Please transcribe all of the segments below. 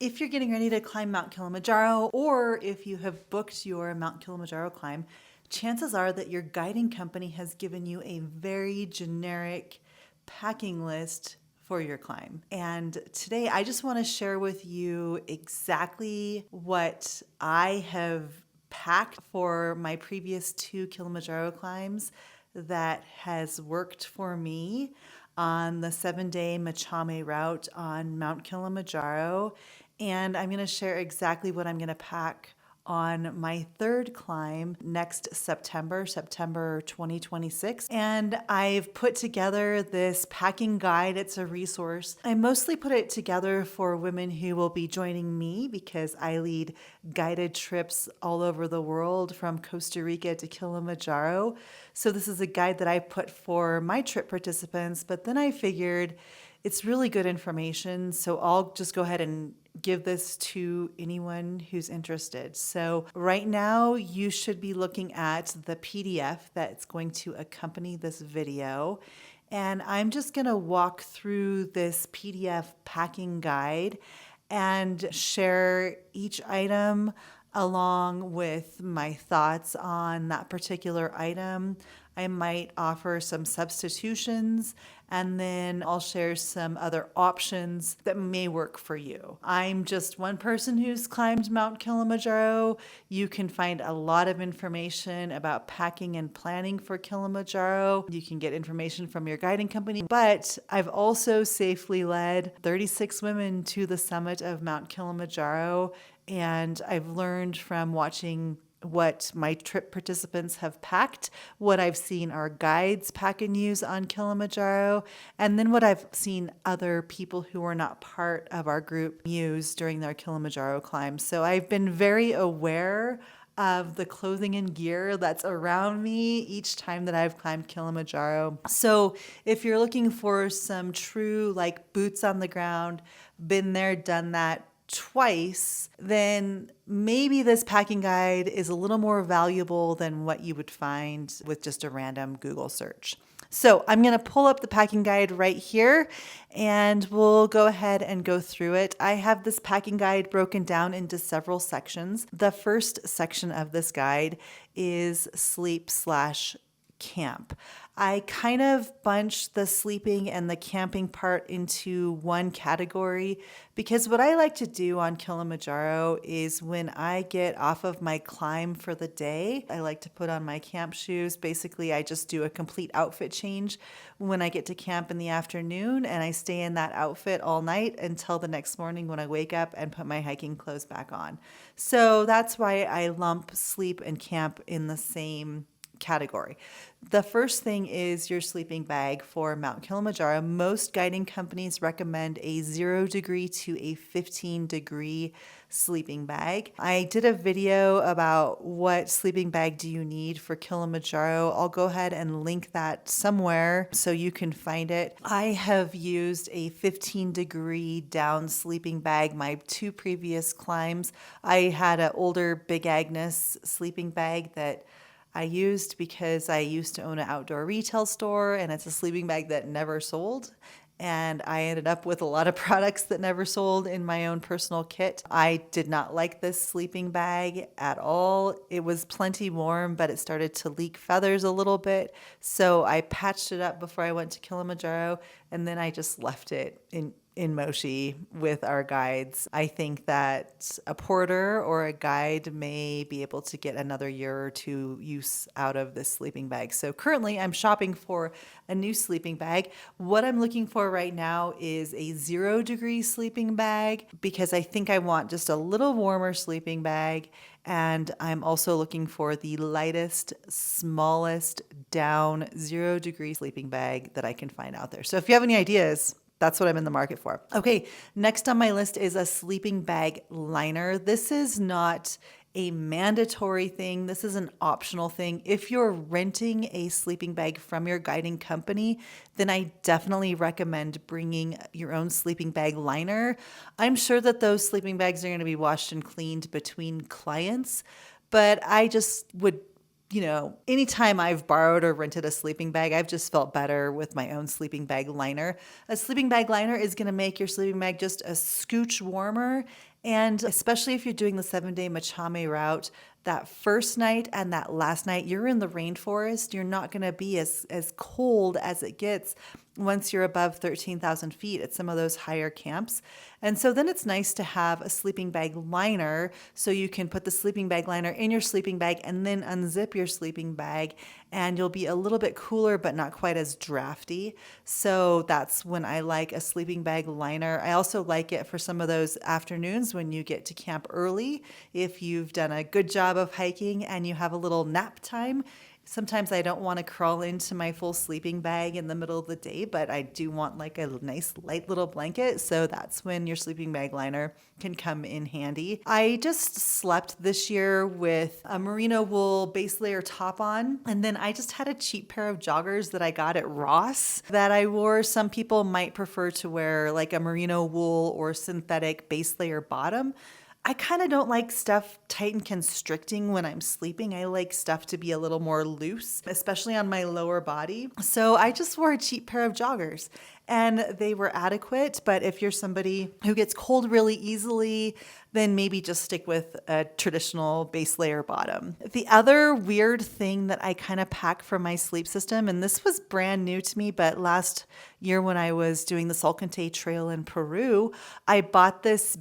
If you're getting ready to climb Mount Kilimanjaro, or if you have booked your Mount Kilimanjaro climb, chances are that your guiding company has given you a very generic packing list for your climb. And today I just want to share with you exactly what I have packed for my previous 2 Kilimanjaro climbs that has worked for me on the 7-day Machame route on Mount Kilimanjaro. And I'm going to share exactly what I'm going to pack on my 3rd climb next September, September 2026. And I've put together this packing guide. It's a resource. I mostly put it together for women who will be joining me because I lead guided trips all over the world from Costa Rica to Kilimanjaro. So this is a guide that I put for my trip participants, but then I figured it's really good information. So I'll just go ahead and give this to anyone who's interested. So right now you should be looking at the PDF that's going to accompany this video. And I'm just going to walk through this PDF packing guide and share each item along with my thoughts on that particular item. I might offer some substitutions, and then I'll share some other options that may work for you. I'm just one person who's climbed Mount Kilimanjaro. You can find a lot of information about packing and planning for Kilimanjaro. You can get information from your guiding company, but I've also safely led 36 women to the summit of Mount Kilimanjaro, and I've learned from watching what my trip participants have packed, what I've seen our guides pack and use on Kilimanjaro, and then what I've seen other people who are not part of our group use during their Kilimanjaro climb. So I've been very aware of the clothing and gear that's around me each time that I've climbed Kilimanjaro. So if you're looking for some true like boots on the ground, been there, done that, twice, then maybe this packing guide is a little more valuable than what you would find with just a random Google search. So I'm going to pull up the packing guide right here and we'll go ahead and go through it. I have this packing guide broken down into several sections. The first section of this guide is sleep/camp. I kind of bunched the sleeping and the camping part into one category because what I like to do on Kilimanjaro is when I get off of my climb for the day, I like to put on my camp shoes. Basically, I just do a complete outfit change when I get to camp in the afternoon, and I stay in that outfit all night until the next morning when I wake up and put my hiking clothes back on. So that's why I lump sleep and camp in the same category. The first thing is your sleeping bag for Mount Kilimanjaro. Most guiding companies recommend a 0-degree to a 15-degree sleeping bag. I did a video about what sleeping bag do you need for Kilimanjaro. I'll go ahead and link that somewhere so you can find it. I have used a 15-degree down sleeping bag my 2 previous climbs. I had an older Big Agnes sleeping bag that I used because I used to own an outdoor retail store, and it's a sleeping bag that never sold. And I ended up with a lot of products that never sold in my own personal kit. I did not like this sleeping bag at all. It was plenty warm, but it started to leak feathers a little bit. So I patched it up before I went to Kilimanjaro, and then I just left it in Moshi with our guides. I think that a porter or a guide may be able to get another year or 2 use out of this sleeping bag. So currently I'm shopping for a new sleeping bag. What I'm looking for right now is a 0-degree sleeping bag because I think I want just a little warmer sleeping bag. And I'm also looking for the lightest, smallest down 0-degree sleeping bag that I can find out there. So if you have any ideas, that's what I'm in the market for. Okay, next on my list is a sleeping bag liner. This is not a mandatory thing. This is an optional thing. If you're renting a sleeping bag from your guiding company, then I definitely recommend bringing your own sleeping bag liner. I'm sure that those sleeping bags are going to be washed and cleaned between clients, but I just would anytime I've borrowed or rented a sleeping bag, I've just felt better with my own sleeping bag liner. A sleeping bag liner is going to make your sleeping bag just a scooch warmer And especially if you're doing the 7-day Machame route, that first night and that last night, you're in the rainforest. You're not going to be as cold as it gets once you're above 13,000 feet at some of those higher camps. And so then it's nice to have a sleeping bag liner so you can put the sleeping bag liner in your sleeping bag and then unzip your sleeping bag, and you'll be a little bit cooler but not quite as drafty. So that's when I like a sleeping bag liner. I also like it for some of those afternoons when you get to camp early. If you've done a good job of hiking and you have a little nap time, sometimes I don't want to crawl into my full sleeping bag in the middle of the day, but I do want like a nice light little blanket. So that's when your sleeping bag liner can come in handy. I just slept this year with a merino wool base layer top on, and then I just had a cheap pair of joggers that I got at Ross that I wore. Some people might prefer to wear like a merino wool or synthetic base layer bottom. I kind of don't like stuff tight and constricting when I'm sleeping. I like stuff to be a little more loose, especially on my lower body. So I just wore a cheap pair of joggers and they were adequate. But if you're somebody who gets cold really easily, then maybe just stick with a traditional base layer bottom. The other weird thing that I kind of pack for my sleep system, and this was brand new to me, but last year when I was doing the Salcantay Trail in Peru, I bought this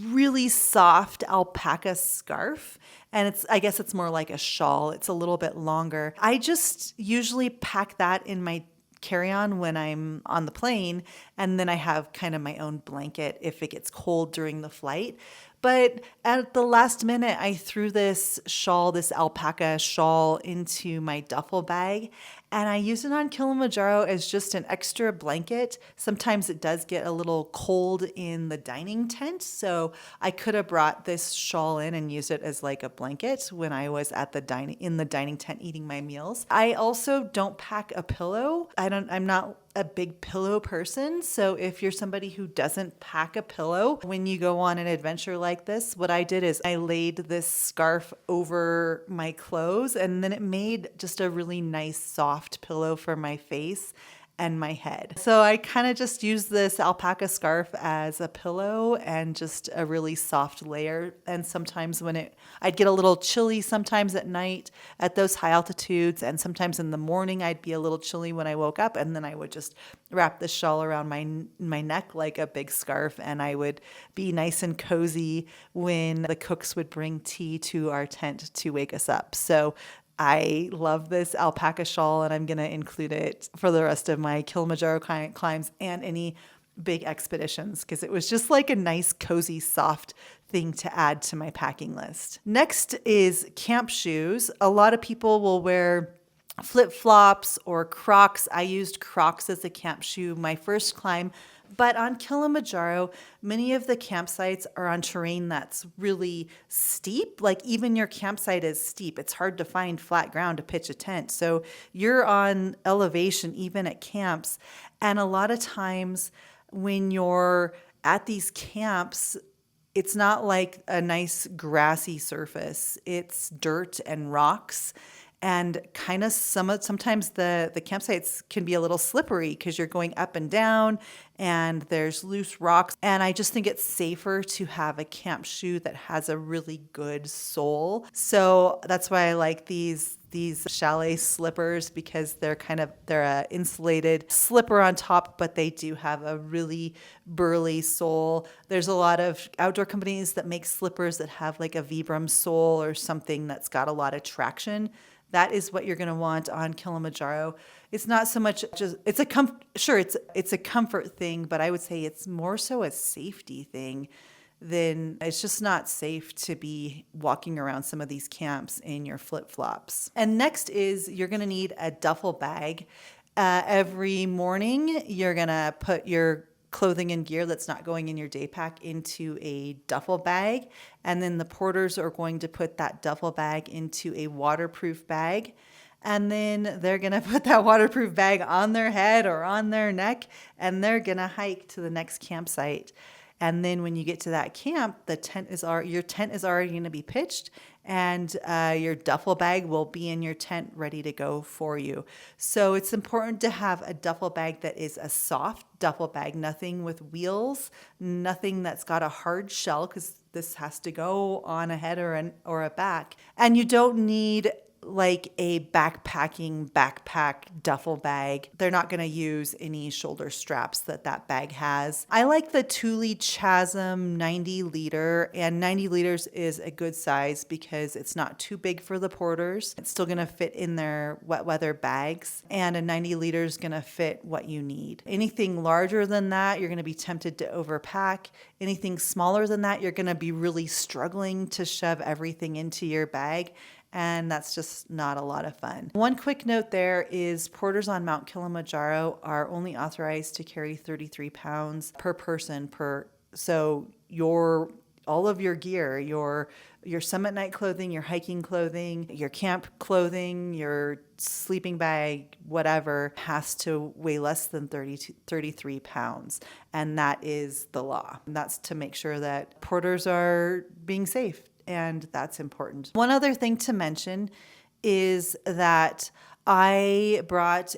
really soft alpaca scarf, and I guess it's more like a shawl. It's a little bit longer. I just usually pack that in my carry-on when I'm on the plane, and then I have kind of my own blanket if it gets cold during the flight. But at the last minute, I threw this shawl, this alpaca shawl, into my duffel bag, and I use it on Kilimanjaro as just an extra blanket. Sometimes it does get a little cold in the dining tent, so I could have brought this shawl in and used it as like a blanket when I was at the in the dining tent eating my meals. I also don't pack a pillow. I'm not a big pillow person. So if you're somebody who doesn't pack a pillow when you go on an adventure like this, what I did is I laid this scarf over my clothes, and then it made just a really nice soft pillow for my face and my head. So I kind of just use this alpaca scarf as a pillow and just a really soft layer. And sometimes I'd get a little chilly sometimes at night at those high altitudes, and sometimes in the morning I'd be a little chilly when I woke up, and then I would just wrap the shawl around my neck like a big scarf, and I would be nice and cozy when the cooks would bring tea to our tent to wake us up. So I love this alpaca shawl, and I'm going to include it for the rest of my Kilimanjaro climbs and any big expeditions, because it was just like a nice, cozy, soft thing to add to my packing list. Next is camp shoes. A lot of people will wear flip-flops or Crocs. I used Crocs as a camp shoe my first climb. But on Kilimanjaro, many of the campsites are on terrain that's really steep. Like even your campsite is steep. It's hard to find flat ground to pitch a tent. So you're on elevation even at camps. And a lot of times when you're at these camps, it's not like a nice grassy surface. It's dirt and rocks. And kind of sometimes the campsites can be a little slippery because you're going up and down and there's loose rocks. And I just think it's safer to have a camp shoe that has a really good sole. So that's why I like these chalet slippers, because they're a insulated slipper on top, but they do have a really burly sole. There's a lot of outdoor companies that make slippers that have like a Vibram sole or something that's got a lot of traction. That is what you're going to want on Kilimanjaro. It's not so much just it's a comfort thing, but I would say it's more so a safety thing. Then it's just not safe to be walking around some of these camps in your flip-flops. And next is you're going to need a duffel bag. Every morning, you're going to put your clothing and gear that's not going in your day pack into a duffel bag. And then the porters are going to put that duffel bag into a waterproof bag. And then they're going to put that waterproof bag on their head or on their neck, and they're going to hike to the next campsite. And then when you get to that camp, your tent is already going to be pitched, and your duffel bag will be in your tent ready to go for you. So it's important to have a duffel bag that is a soft duffel bag, nothing with wheels, nothing that's got a hard shell because this has to go on a head or a back. And you don't need like a backpack duffel bag. They're not going to use any shoulder straps that bag has. I like the Thule Chasm 90 liter, and 90 liters is a good size because it's not too big for the porters. It's still going to fit in their wet weather bags, and a 90 liter is going to fit what you need. Anything larger than that, you're going to be tempted to overpack. Anything smaller than that, you're going to be really struggling to shove everything into your bag. And that's just not a lot of fun. One quick note there is porters on Mount Kilimanjaro are only authorized to carry 33 pounds per person so all of your gear, your summit night clothing, your hiking clothing, your camp clothing, your sleeping bag, whatever, has to weigh less than 33 pounds. And that is the law. And that's to make sure that porters are being safe. And that's important. One other thing to mention is that I brought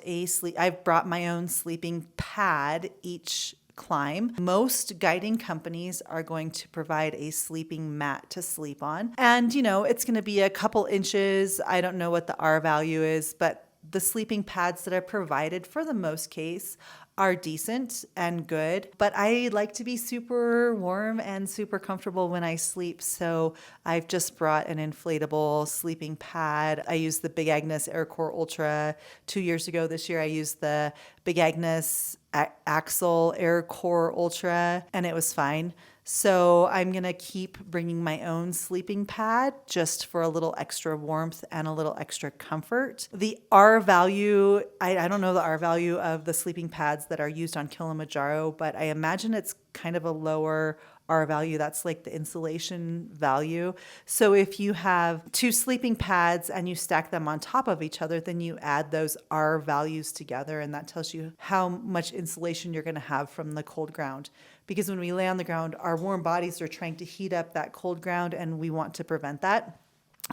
my own sleeping pad each climb. Most guiding companies are going to provide a sleeping mat to sleep on. And, it's going to be a couple inches. I don't know what the R value is, but the sleeping pads that are provided for the most case are decent and good, but I like to be super warm and super comfortable when I sleep. So I've just brought an inflatable sleeping pad. I used the Big Agnes AirCore Ultra 2 years ago. This year I used the Big Agnes Axle AirCore Ultra, and it was fine. So I'm going to keep bringing my own sleeping pad just for a little extra warmth and a little extra comfort. The R value, I don't know the R value of the sleeping pads that are used on Kilimanjaro, but I imagine it's kind of a lower R value. That's like the insulation value. So if you have 2 sleeping pads and you stack them on top of each other, then you add those R values together, and that tells you how much insulation you're going to have from the cold ground. Because when we lay on the ground, our warm bodies are trying to heat up that cold ground, and we want to prevent that.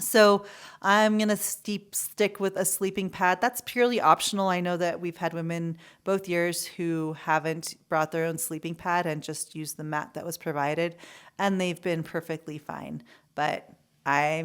So I'm going to stick with a sleeping pad. That's purely optional. I know that we've had women both years who haven't brought their own sleeping pad and just used the mat that was provided, and they've been perfectly fine. But I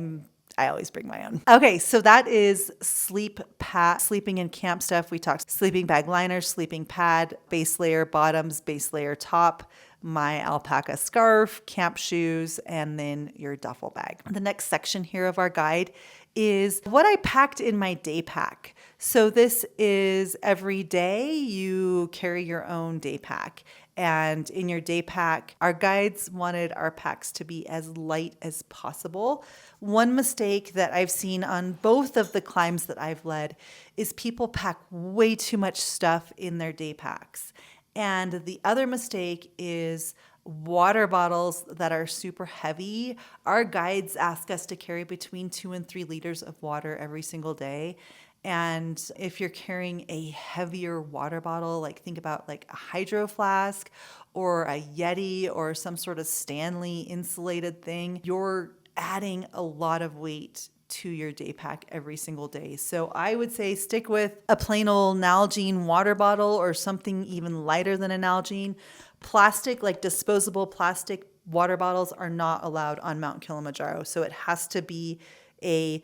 always bring my own. Okay, so that is sleeping in camp stuff. We talked sleeping bag liners, sleeping pad, base layer bottoms, base layer top, my alpaca scarf, camp shoes, and then your duffel bag. The next section here of our guide is what I packed in my day pack. So this is every day you carry your own day pack. And in your day pack, our guides wanted our packs to be as light as possible. One mistake that I've seen on both of the climbs that I've led is people pack way too much stuff in their day packs. And the other mistake is water bottles that are super heavy. Our guides ask us to carry between 2 and 3 liters of water every single day. And if you're carrying a heavier water bottle, like think about like a hydro flask or a Yeti or some sort of Stanley insulated thing, you're adding a lot of weight to your day pack every single day. So I would say stick with a plain old Nalgene water bottle or something even lighter than a Nalgene. Plastic, like disposable plastic water bottles, are not allowed on Mount Kilimanjaro. So it has to be a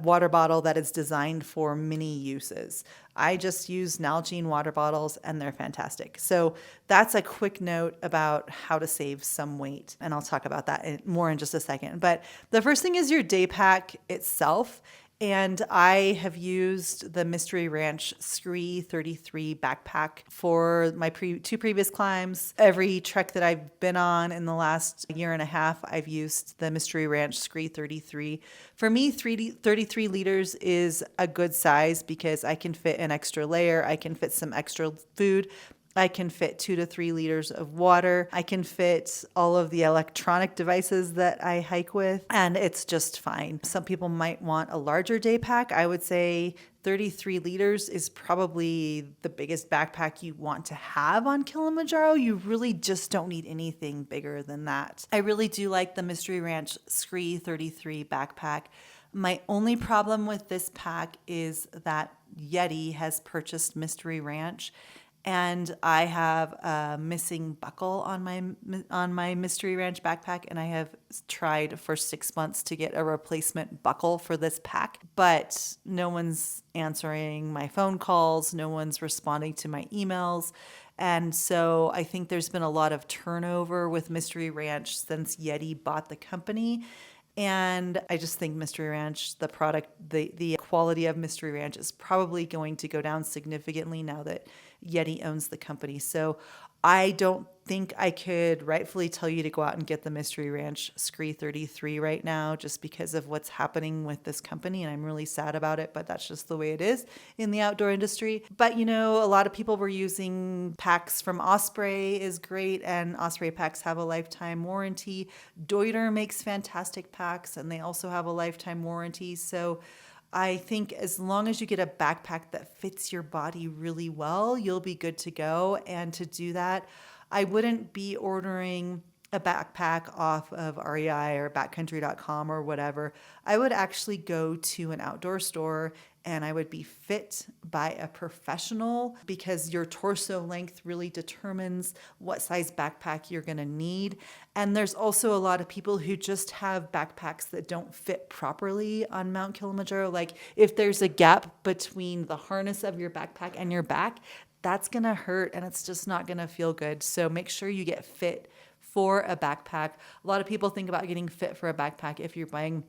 water bottle that is designed for many uses. I just use Nalgene water bottles and they're fantastic. So that's a quick note about how to save some weight. And I'll talk about that more in just a second. But the first thing is your day pack itself. And I have used the Mystery Ranch Scree 33 backpack for my 2 previous climbs. Every trek that I've been on in the last year and a half, I've used the Mystery Ranch Scree 33. For me, 33 liters is a good size because I can fit an extra layer. I can fit some extra food. I can fit 2 to 3 liters of water. I can fit all of the electronic devices that I hike with, and it's just fine. Some people might want a larger day pack. I would say 33 liters is probably the biggest backpack you want to have on Kilimanjaro. You really just don't need anything bigger than that. I really do like the Mystery Ranch Scree 33 backpack. My only problem with this pack is that Yeti has purchased Mystery Ranch, and I have a missing buckle on my Mystery Ranch backpack, and I have tried for 6 months to get a replacement buckle for this pack, but no one's answering my phone calls, no one's responding to my emails. And so I think there's been a lot of turnover with Mystery Ranch since Yeti bought the company. And I just think Mystery Ranch, the product, the quality of Mystery Ranch is probably going to go down significantly now that Yeti owns the company. So I don't think I could rightfully tell you to go out and get the Mystery Ranch Scree 33 right now just because of what's happening with this company. And I'm really sad about it, but that's just the way it is in the outdoor industry. But you know, a lot of people were using packs from Osprey is great, and Osprey packs have a lifetime warranty. Deuter makes fantastic packs, and they also have a lifetime warranty. So I think as long as you get a backpack that fits your body really well, you'll be good to go. And to do that, I wouldn't be ordering a backpack off of REI or backcountry.com or whatever. I would actually go to an outdoor store and I would be fit by a professional, because your torso length really determines what size backpack you're going to need. And there's also a lot of people who just have backpacks that don't fit properly on Mount Kilimanjaro. Like if there's a gap between the harness of your backpack and your back, that's going to hurt and it's just not going to feel good. So make sure you get fit for a backpack. A lot of people think about getting fit for a backpack if you're buying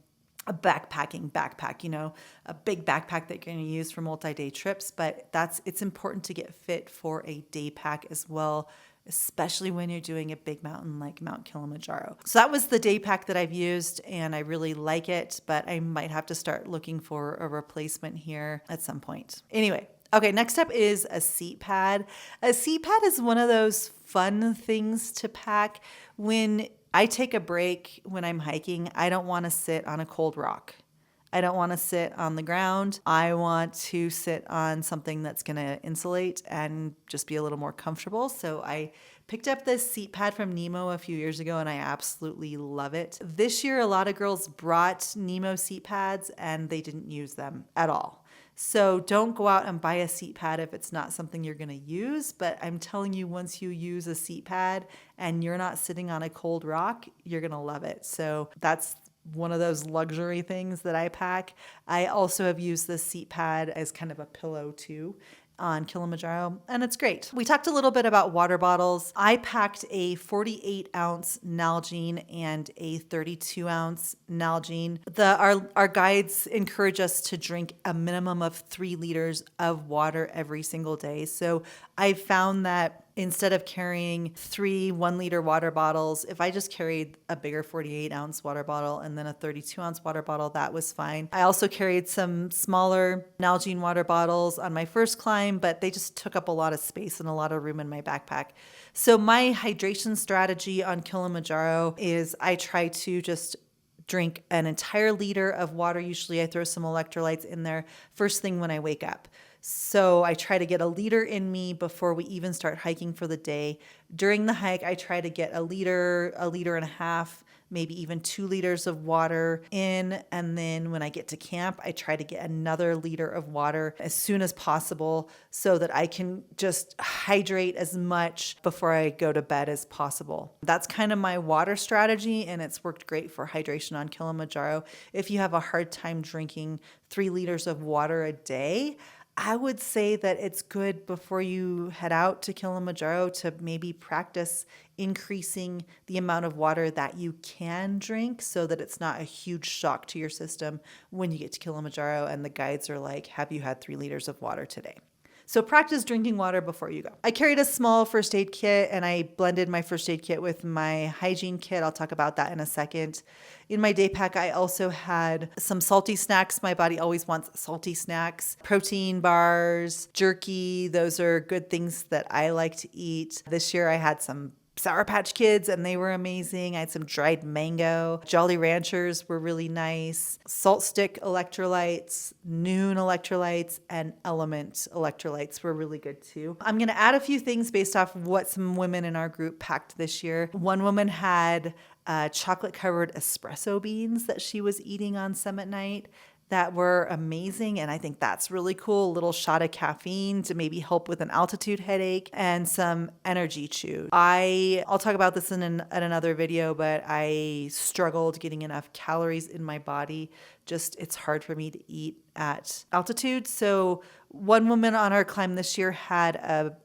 a backpacking backpack, you know, a big backpack that you're going to use for multi-day trips, but it's important to get fit for a day pack as well, especially when you're doing a big mountain like Mount Kilimanjaro. So that was the day pack that I've used and I really like it, but I might have to start looking for a replacement here at some point. Anyway, okay, next up is a seat pad. A seat pad is one of those fun things to pack. When I take a break when I'm hiking, I don't want to sit on a cold rock. I don't want to sit on the ground. I want to sit on something that's going to insulate and just be a little more comfortable. So I picked up this seat pad from Nemo a few years ago and I absolutely love it. This year, a lot of girls brought Nemo seat pads and they didn't use them at all. So don't go out and buy a seat pad if it's not something you're going to use. But I'm telling you, once you use a seat pad and you're not sitting on a cold rock, you're going to love it. So that's one of those luxury things that I pack. I also have used this seat pad as kind of a pillow too on Kilimanjaro, and it's great. We talked a little bit about water bottles. I packed a 48-ounce Nalgene and a 32-ounce Nalgene. Our guides encourage us to drink a minimum of 3 liters of water every single day. So I found that instead of carrying 3 1-liter water bottles, if I just carried a bigger 48-ounce water bottle and then a 32-ounce water bottle, that was fine. I also carried some smaller Nalgene water bottles on my first climb, but they just took up a lot of space and a lot of room in my backpack. So my hydration strategy on Kilimanjaro is I try to just drink an entire liter of water. Usually I throw some electrolytes in there first thing when I wake up. So I try to get a liter in me before we even start hiking for the day. During the hike, I try to get a liter and a half, maybe even 2 liters of water in. And then when I get to camp, I try to get another liter of water as soon as possible so that I can just hydrate as much before I go to bed as possible. That's kind of my water strategy, and it's worked great for hydration on Kilimanjaro. If you have a hard time drinking 3 liters of water a day, I would say that it's good before you head out to Kilimanjaro to maybe practice increasing the amount of water that you can drink so that it's not a huge shock to your system when you get to Kilimanjaro and the guides are like, have you had 3 liters of water today? So practice drinking water before you go. I carried a small first aid kit and I blended my first aid kit with my hygiene kit. I'll talk about that in a second. In my day pack, I also had some salty snacks. My body always wants salty snacks, protein bars, jerky. Those are good things that I like to eat. This year I had some Sour Patch Kids, and they were amazing. I had some dried mango. Jolly Ranchers were really nice. Salt Stick electrolytes, Noon electrolytes, and Element electrolytes were really good too. I'm going to add a few things based off what some women in our group packed this year. One woman had chocolate covered espresso beans that she was eating on summit night that were amazing. And I think that's really cool. A little shot of caffeine to maybe help with an altitude headache, and some energy chew. I'll talk about this in another video, but I struggled getting enough calories in my body. Just, it's hard for me to eat at altitude. So one woman on our climb this year had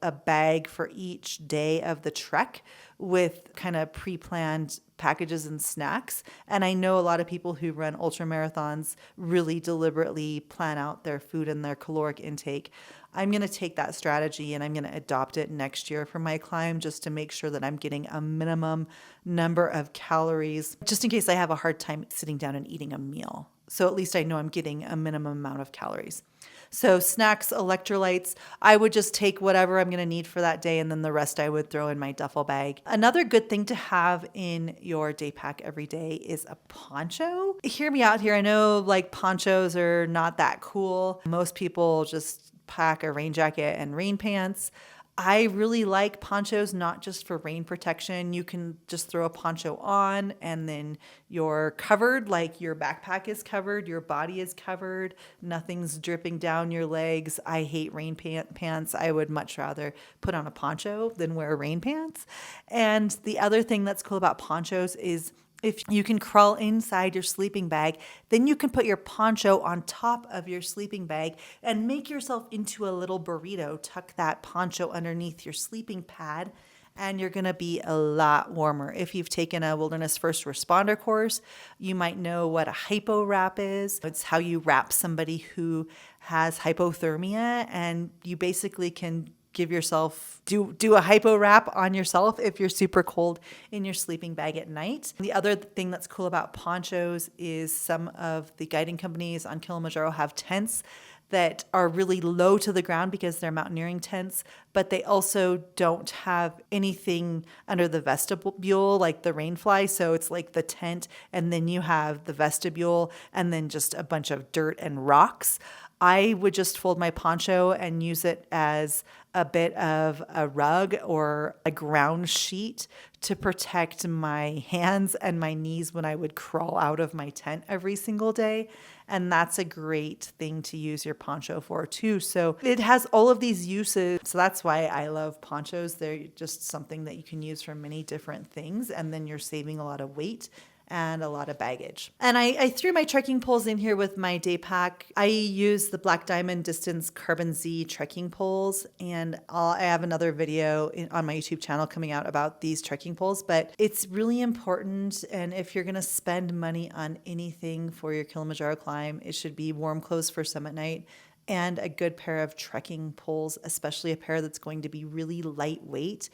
a bag for each day of the trek with kind of pre-planned packages and snacks. And I know a lot of people who run ultra marathons really deliberately plan out their food and their caloric intake. I'm going to take that strategy and I'm going to adopt it next year for my climb, just to make sure that I'm getting a minimum number of calories, just in case I have a hard time sitting down and eating a meal. So at least I know I'm getting a minimum amount of calories. So snacks, electrolytes, I would just take whatever I'm going to need for that day, and then the rest I would throw in my duffel bag. Another good thing to have in your day pack every day is a poncho. Hear me out here. I know like ponchos are not that cool. Most people just pack a rain jacket and rain pants. I really like ponchos, not just for rain protection. You can just throw a poncho on and then you're covered, like your backpack is covered, your body is covered, nothing's dripping down your legs. I hate rain pants. I would much rather put on a poncho than wear rain pants. And the other thing that's cool about ponchos is if you can crawl inside your sleeping bag, then you can put your poncho on top of your sleeping bag and make yourself into a little burrito. Tuck that poncho underneath your sleeping pad, and you're going to be a lot warmer. If you've taken a wilderness first responder course, you might know what a hypo wrap is. It's how you wrap somebody who has hypothermia, and you basically can give yourself, do a hypo wrap on yourself if you're super cold in your sleeping bag at night. The other thing that's cool about ponchos is some of the guiding companies on Kilimanjaro have tents that are really low to the ground because they're mountaineering tents, but they also don't have anything under the vestibule like the rainfly. So it's like the tent, and then you have the vestibule, and then just a bunch of dirt and rocks. I would just fold my poncho and use it as a bit of a rug or a ground sheet to protect my hands and my knees when I would crawl out of my tent every single day. And that's a great thing to use your poncho for too. So it has all of these uses. So that's why I love ponchos. They're just something that you can use for many different things. And then you're saving a lot of weight and a lot of baggage. And I threw my trekking poles in here with my day pack. I use the Black Diamond Distance Carbon Z trekking poles, and I have another video on my YouTube channel coming out about these trekking poles, but it's really important. And if you're going to spend money on anything for your Kilimanjaro climb, it should be warm clothes for summit night and a good pair of trekking poles, especially a pair that's going to be really lightweight.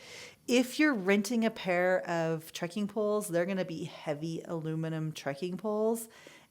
If you're renting a pair of trekking poles, they're going to be heavy aluminum trekking poles.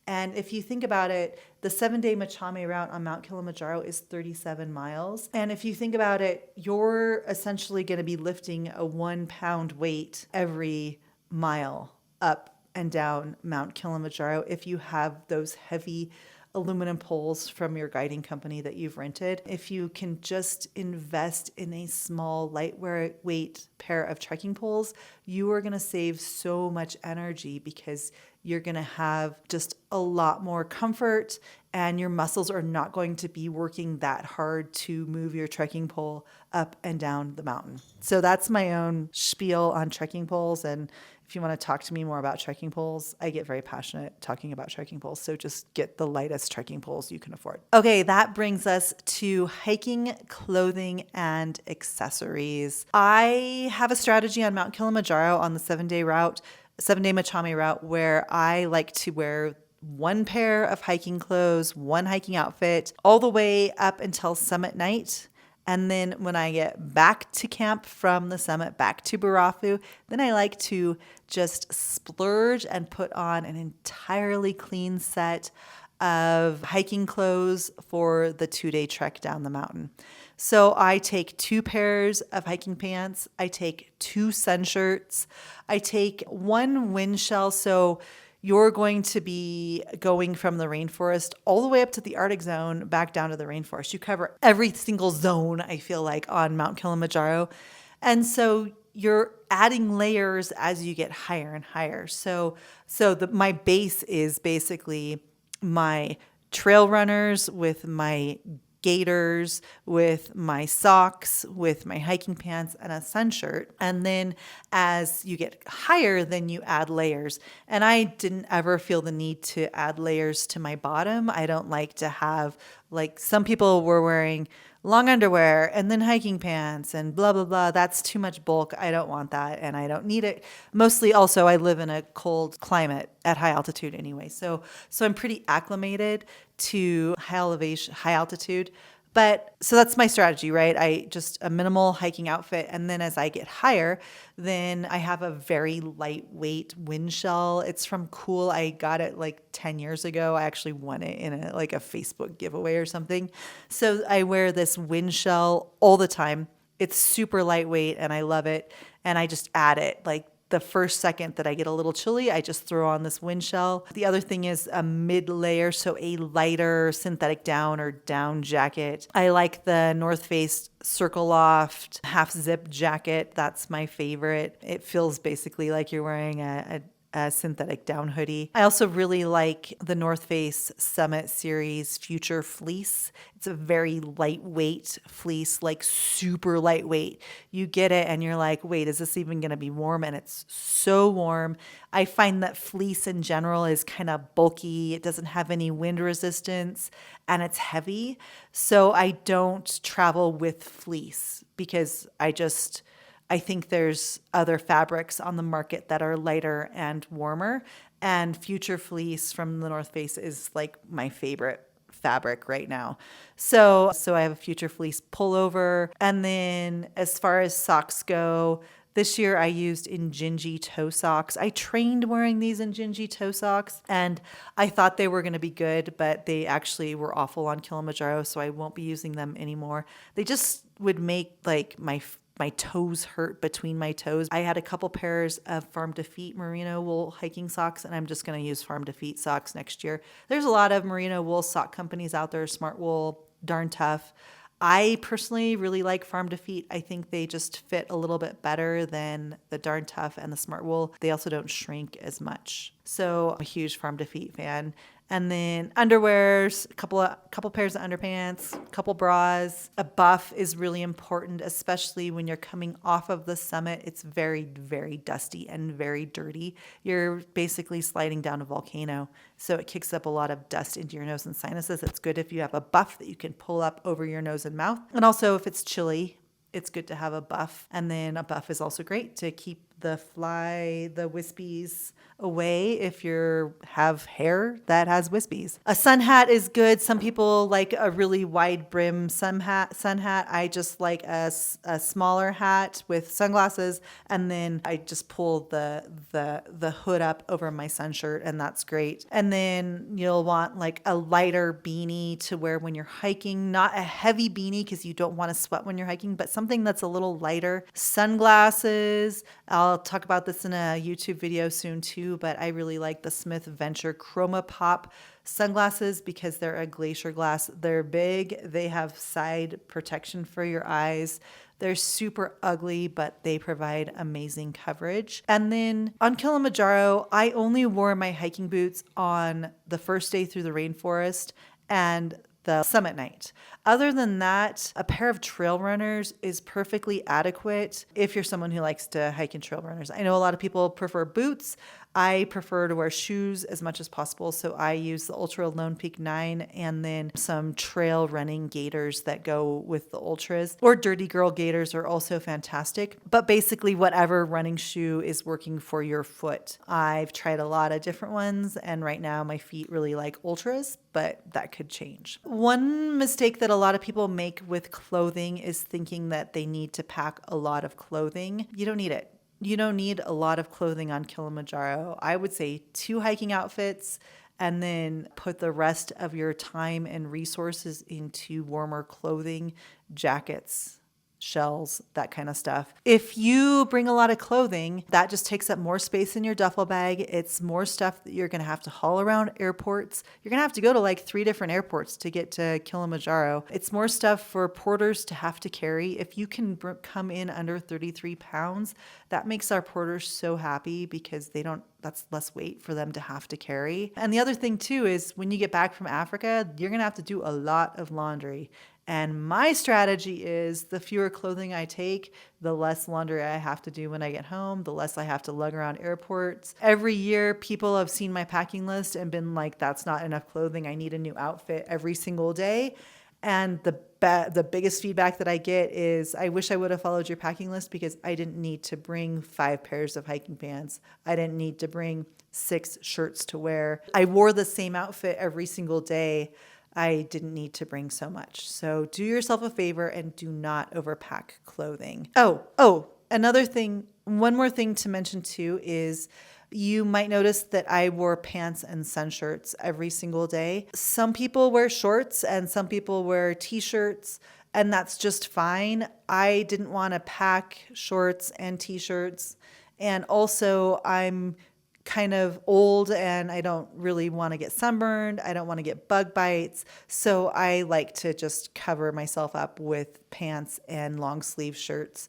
And if you think about it, the 7-day Machame route on Mount Kilimanjaro is 37 miles. And if you think about it, you're essentially going to be lifting a 1-pound weight every mile up and down Mount Kilimanjaro if you have those heavy aluminum poles from your guiding company that you've rented. If you can just invest in a small, lightweight pair of trekking poles, you are going to save so much energy because you're going to have just a lot more comfort, and your muscles are not going to be working that hard to move your trekking pole up and down the mountain. So that's my own spiel on trekking poles. And if you want to talk to me more about trekking poles, I get very passionate talking about trekking poles. So just get the lightest trekking poles you can afford. Okay, that brings us to hiking, clothing, and accessories. I have a strategy on Mount Kilimanjaro on the 7-day route, 7-day Machame route, where I like to wear one pair of hiking clothes, one hiking outfit, all the way up until summit night. And then when I get back to camp from the summit, back to Barafu, then I like to just splurge and put on an entirely clean set of hiking clothes for the 2-day trek down the mountain. So I take 2 pairs of hiking pants. I take 2 sun shirts. I take 1 wind shell. So you're going to be going from the rainforest all the way up to the Arctic zone, back down to the rainforest. You cover every single zone, I feel like, on Mount Kilimanjaro. And so you're adding layers as you get higher and higher. My base is basically my trail runners with my gaiters, with my socks, with my hiking pants, and a sun shirt. And then as you get higher, then you add layers. And I didn't ever feel the need to add layers to my bottom. I don't like to have, like, some people were wearing long underwear and then hiking pants and blah, blah, blah. That's too much bulk. I don't want that and I don't need it. Mostly also I live in a cold climate at high altitude anyway. So I'm pretty acclimated to high altitude. But so that's my strategy, right? I just a minimal hiking outfit. And then as I get higher, then I have a very lightweight wind shell. It's from Cool. I got it like 10 years ago. I actually won it in a Facebook giveaway or something. So I wear this wind shell all the time. It's super lightweight and I love it. And I just add it like the first second that I get a little chilly, I just throw on this wind shell. The other thing is a mid layer, so a lighter synthetic down or down jacket. I like the North Face Circle Loft half zip jacket. That's my favorite. It feels basically like you're wearing a synthetic down hoodie. I also really like the North Face Summit Series Future Fleece. It's a very lightweight fleece, like super lightweight. You get it and you're like, wait, is this even going to be warm? And it's so warm. I find that fleece in general is kind of bulky. It doesn't have any wind resistance and it's heavy. So I don't travel with fleece because I think there's other fabrics on the market that are lighter and warmer. And Future Fleece from the North Face is like my favorite fabric right now. So I have a Future Fleece pullover. And then as far as socks go, this year I used Injinji toe socks. I trained wearing these Injinji toe socks and I thought they were going to be good, but they actually were awful on Kilimanjaro, so I won't be using them anymore. They just would make like my toes hurt between my toes. I had a couple pairs of Farm to Feet merino wool hiking socks, and I'm just going to use Farm to Feet socks next year. There's a lot of merino wool sock companies out there, Smart Wool, Darn Tough. I personally really like Farm to Feet. I think they just fit a little bit better than the Darn Tough and the Smart Wool. They also don't shrink as much. So I'm a huge Farm to Feet fan. And then underwears, a couple pairs of underpants, a couple bras. A buff is really important, especially when you're coming off of the summit. It's very, very dusty and very dirty. You're basically sliding down a volcano. So it kicks up a lot of dust into your nose and sinuses. It's good if you have a buff that you can pull up over your nose and mouth. And also if it's chilly, it's good to have a buff. And then a buff is also great to keep the wispies away if you have hair that has wispies. A sun hat is good. Some people like a really wide brim sun hat. I just like a smaller hat with sunglasses, and then I just pull the hood up over my sun shirt, and that's great. And then you'll want like a lighter beanie to wear when you're hiking, not a heavy beanie because you don't want to sweat when you're hiking, but something that's a little lighter. Sunglasses. I'll talk about this in a YouTube video soon too, but I really like the Smith Venture Chroma Pop sunglasses because they're a glacier glass. They're big. They have side protection for your eyes. They're super ugly, but they provide amazing coverage. And then on Kilimanjaro, I only wore my hiking boots on the first day through the rainforest and the summit night. Other than that, a pair of trail runners is perfectly adequate if you're someone who likes to hike in trail runners. I know a lot of people prefer boots. I prefer to wear shoes as much as possible, so I use the Ultra Lone Peak 9 and then some trail running gaiters that go with the Ultras. Or Dirty Girl gaiters are also fantastic, but basically whatever running shoe is working for your foot. I've tried a lot of different ones, and right now my feet really like Ultras, but that could change. One mistake that a lot of people make with clothing is thinking that they need to pack a lot of clothing. You don't need it. You don't need a lot of clothing on Kilimanjaro. I would say 2 hiking outfits and then put the rest of your time and resources into warmer clothing, jackets, shells, that kind of stuff. If you bring a lot of clothing, that just takes up more space in your duffel bag. It's more stuff that you're going to have to haul around airports. You're going to have to go to like 3 different airports to get to Kilimanjaro. It's more stuff for porters to have to carry. If you can come in under 33 pounds, that makes our porters so happy because that's less weight for them to have to carry. And the other thing too is when you get back from Africa, you're going to have to do a lot of laundry. And my strategy is the fewer clothing I take, the less laundry I have to do when I get home, the less I have to lug around airports. Every year, people have seen my packing list and been like, that's not enough clothing. I need a new outfit every single day. And the biggest feedback that I get is, I wish I would have followed your packing list because I didn't need to bring 5 pairs of hiking pants. I didn't need to bring 6 shirts to wear. I wore the same outfit every single day. I didn't need to bring so much. So do yourself a favor and do not overpack clothing. Another thing, one more thing to mention too is you might notice that I wore pants and sunshirts every single day. Some people wear shorts and some people wear t-shirts, and that's just fine. I didn't want to pack shorts and t-shirts. And also I'm kind of old and I don't really want to get sunburned. I don't want to get bug bites. So I like to just cover myself up with pants and long sleeve shirts.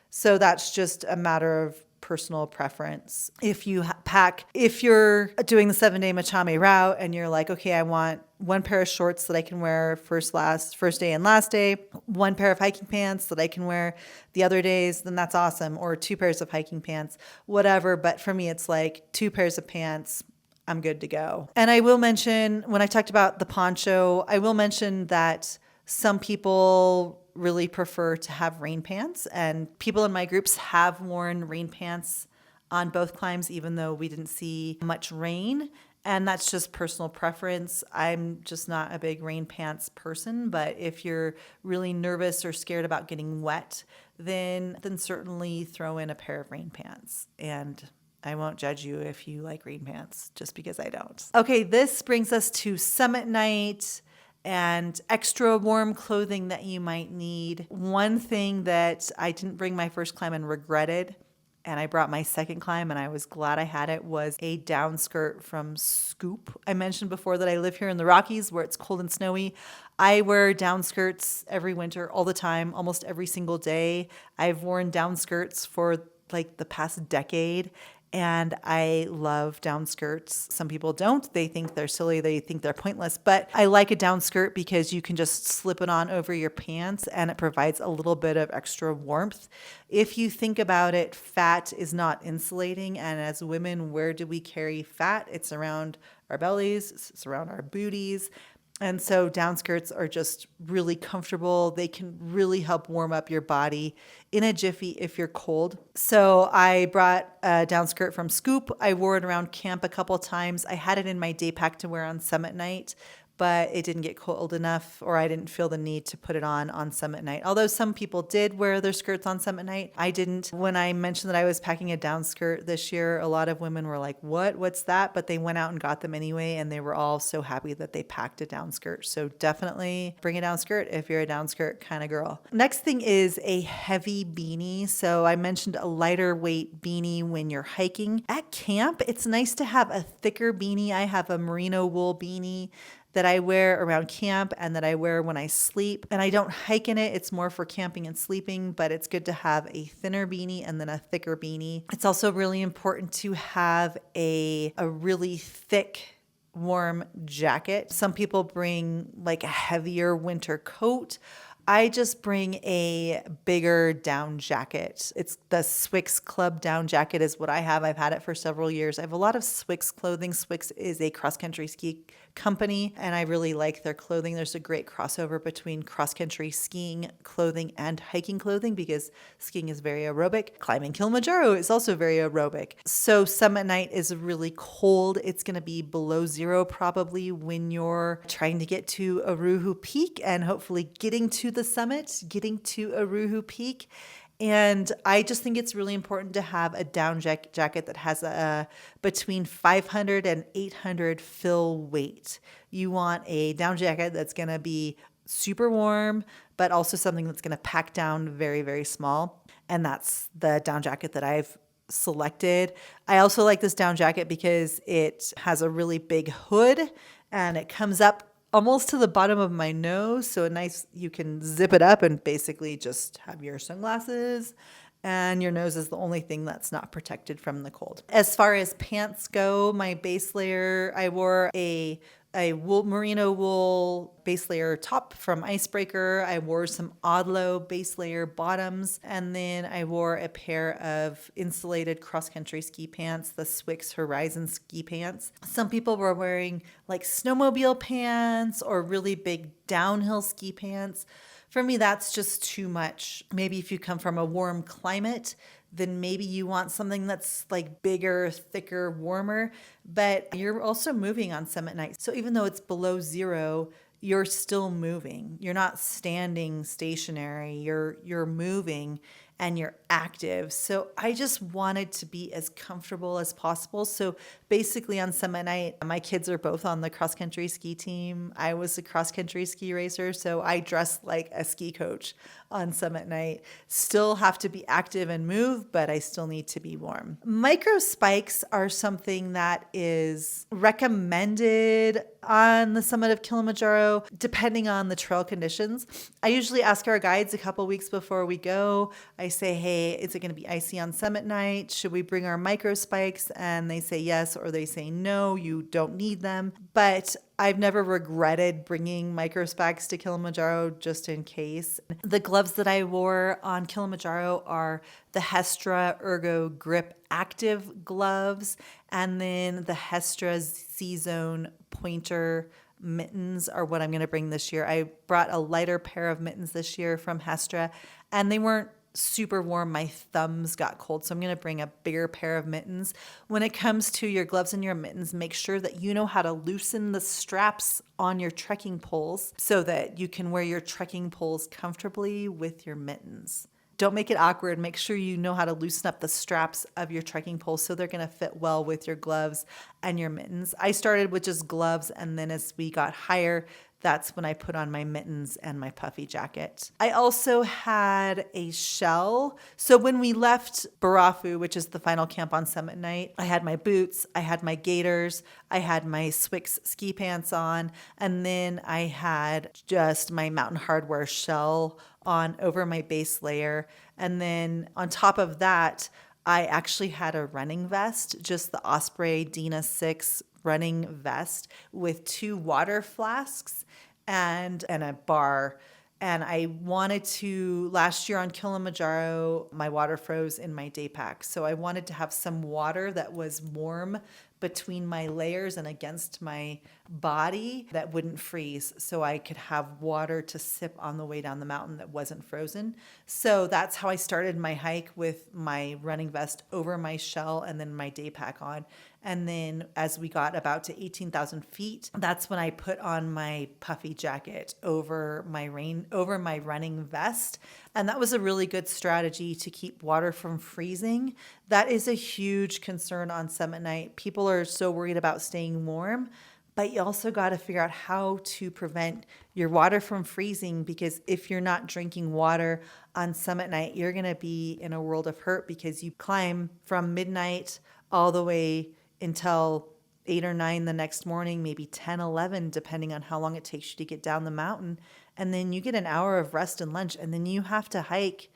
So that's just a matter of personal preference. If you're doing the 7-day Machame route and you're like, okay, I want 1 pair of shorts that I can wear first day and last day, 1 pair of hiking pants that I can wear the other days, then that's awesome. Or 2 pairs of hiking pants, whatever. But for me, it's like 2 pairs of pants, I'm good to go. And I will mention, when I talked about the poncho, I will mention that some people really prefer to have rain pants, and people in my groups have worn rain pants on both climbs, even though we didn't see much rain. And that's just personal preference. I'm just not a big rain pants person, but if you're really nervous or scared about getting wet, then certainly throw in a pair of rain pants. And I won't judge you if you like rain pants, just because I don't. Okay, this brings us to summit night and extra warm clothing that you might need. One thing that I didn't bring my first climb and regretted, and I brought my second climb and I was glad I had it, was a down skirt from Scoop. I mentioned before that I live here in the Rockies where it's cold and snowy. I wear down skirts every winter, all the time, almost every single day. I've worn down skirts for like the past decade. And I love down skirts. Some people don't. They think they're silly. They think they're pointless. But I like a down skirt because you can just slip it on over your pants and it provides a little bit of extra warmth. If you think about it, fat is not insulating. And as women, where do we carry fat? It's around our bellies. It's around our booties. And so down skirts are just really comfortable. They can really help warm up your body in a jiffy if you're cold. So I brought a down skirt from Scoop. I wore it around camp a couple times. I had it in my Daypack to wear on summit night, but it didn't get cold enough, or I didn't feel the need to put it on summit night. Although some people did wear their skirts on summit night, I didn't. When I mentioned that I was packing a down skirt this year, a lot of women were like, what's that? But they went out and got them anyway, and they were all so happy that they packed a down skirt. So definitely bring a down skirt if you're a down skirt kind of girl. Next thing is a heavy beanie. So I mentioned a lighter weight beanie when you're hiking. At camp, it's nice to have a thicker beanie. I have a merino wool beanie that I wear around camp and that I wear when I sleep. And I don't hike in it. It's more for camping and sleeping, but it's good to have a thinner beanie and then a thicker beanie. It's also really important to have a really thick, warm jacket. Some people bring like a heavier winter coat. I just bring a bigger down jacket. It's the Swix Club down jacket is what I have. I've had it for several years. I have a lot of Swix clothing. Swix is a cross-country ski company, and I really like their clothing. There's a great crossover between cross-country skiing clothing and hiking clothing because skiing is very aerobic. Climbing Kilimanjaro is also very aerobic. So summit night is really cold. It's going to be below 0 probably when you're trying to get to Aruhu Peak and hopefully getting to the summit, getting to Aruhu Peak. And I just think it's really important to have a down jacket that has a between 500 and 800 fill weight. You want a down jacket that's going to be super warm, but also something that's going to pack down very, very small. And that's the down jacket that I've selected. I also like this down jacket because it has a really big hood and it comes up almost to the bottom of my nose. So you can zip it up and basically just have your sunglasses and your nose is the only thing that's not protected from the cold. As far as pants go, my base layer, I wore a merino wool base layer top from Icebreaker. I wore some Odlo base layer bottoms, and then I wore a pair of insulated cross-country ski pants, the Swix Horizon ski pants. Some people were wearing like snowmobile pants or really big downhill ski pants. For me, that's just too much. Maybe if you come from a warm climate, then maybe you want something that's like bigger, thicker, warmer, but you're also moving on summit night. So even though it's below zero, you're still moving. You're not standing stationary. You're moving and you're active. So I just wanted to be as comfortable as possible. So basically on summit night, my kids are both on the cross-country ski team. I was a cross-country ski racer, so I dressed like a ski coach on summit night. Still have to be active and move, but I still need to be warm. Micro spikes are something that is recommended on the summit of Kilimanjaro, depending on the trail conditions. I usually ask our guides a couple weeks before we go. I say, hey, is it going to be icy on summit night? Should we bring our micro spikes? And they say yes, or they say no, you don't need them. But I've never regretted bringing micro spikes to Kilimanjaro just in case. The gloves that I wore on Kilimanjaro are the Hestra Ergo Grip Active gloves, and then the Hestra Z-Zone Pointer mittens are what I'm going to bring this year. I brought a lighter pair of mittens this year from Hestra, and they weren't super warm. My thumbs got cold, so I'm going to bring a bigger pair of mittens. When it comes to your gloves and your mittens, make sure that you know how to loosen the straps on your trekking poles so that you can wear your trekking poles comfortably with your mittens. Don't make it awkward. Make sure you know how to loosen up the straps of your trekking poles so they're going to fit well with your gloves and your mittens. I started with just gloves, and then as we got higher, that's when I put on my mittens and my puffy jacket. I also had a shell. So when we left Barafu, which is the final camp on summit night, I had my boots, I had my gaiters, I had my Swix ski pants on, and then I had just my Mountain Hardwear shell on over my base layer. And then on top of that, I actually had a running vest, just the Osprey Dina 6 running vest with 2 water flasks and a bar. And I wanted to, last year on Kilimanjaro, my water froze in my Daypack. So I wanted to have some water that was warm between my layers and against my body that wouldn't freeze, so I could have water to sip on the way down the mountain that wasn't frozen. So that's how I started my hike, with my running vest over my shell and then my Daypack on. And then as we got about to 18,000 feet, that's when I put on my puffy jacket over my running vest. And that was a really good strategy to keep water from freezing. That is a huge concern on summit night. People are so worried about staying warm, but you also got to figure out how to prevent your water from freezing, because if you're not drinking water on summit night, you're going to be in a world of hurt, because you climb from midnight all the way until 8 or 9 the next morning, maybe 10, 11, depending on how long it takes you to get down the mountain. And then you get an hour of rest and lunch, and then you have to hike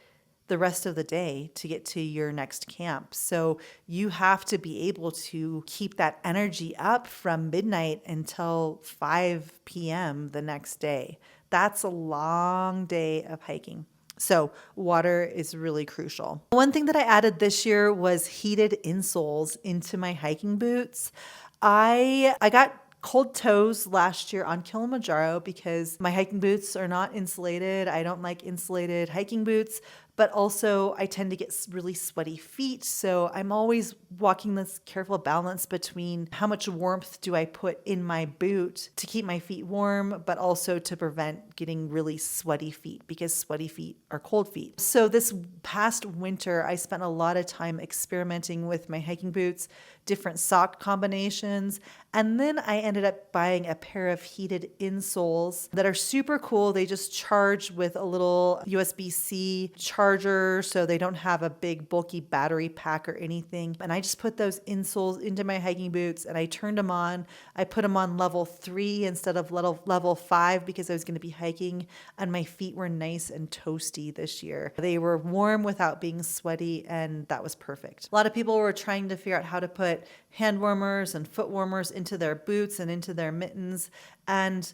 the rest of the day to get to your next camp. So you have to be able to keep that energy up from midnight until 5 p.m. the next day. That's a long day of hiking. So water is really crucial. One thing that I added this year was heated insoles into my hiking boots. I got cold toes last year on Kilimanjaro because my hiking boots are not insulated. I don't like insulated hiking boots, but also I tend to get really sweaty feet. So I'm always walking this careful balance between how much warmth do I put in my boot to keep my feet warm, but also to prevent getting really sweaty feet, because sweaty feet are cold feet. So this past winter, I spent a lot of time experimenting with my hiking boots, different sock combinations, and then I ended up buying a pair of heated insoles that are super cool. They just charge with a little USB-C charger, so they don't have a big bulky battery pack or anything. And I just put those insoles into my hiking boots and I turned them on. I put them on level 3 instead of level 5 because I was going to be hiking, and my feet were nice and toasty this year. They were warm without being sweaty, and that was perfect. A lot of people were trying to figure out how to put hand warmers and foot warmers into their boots and into their mittens, and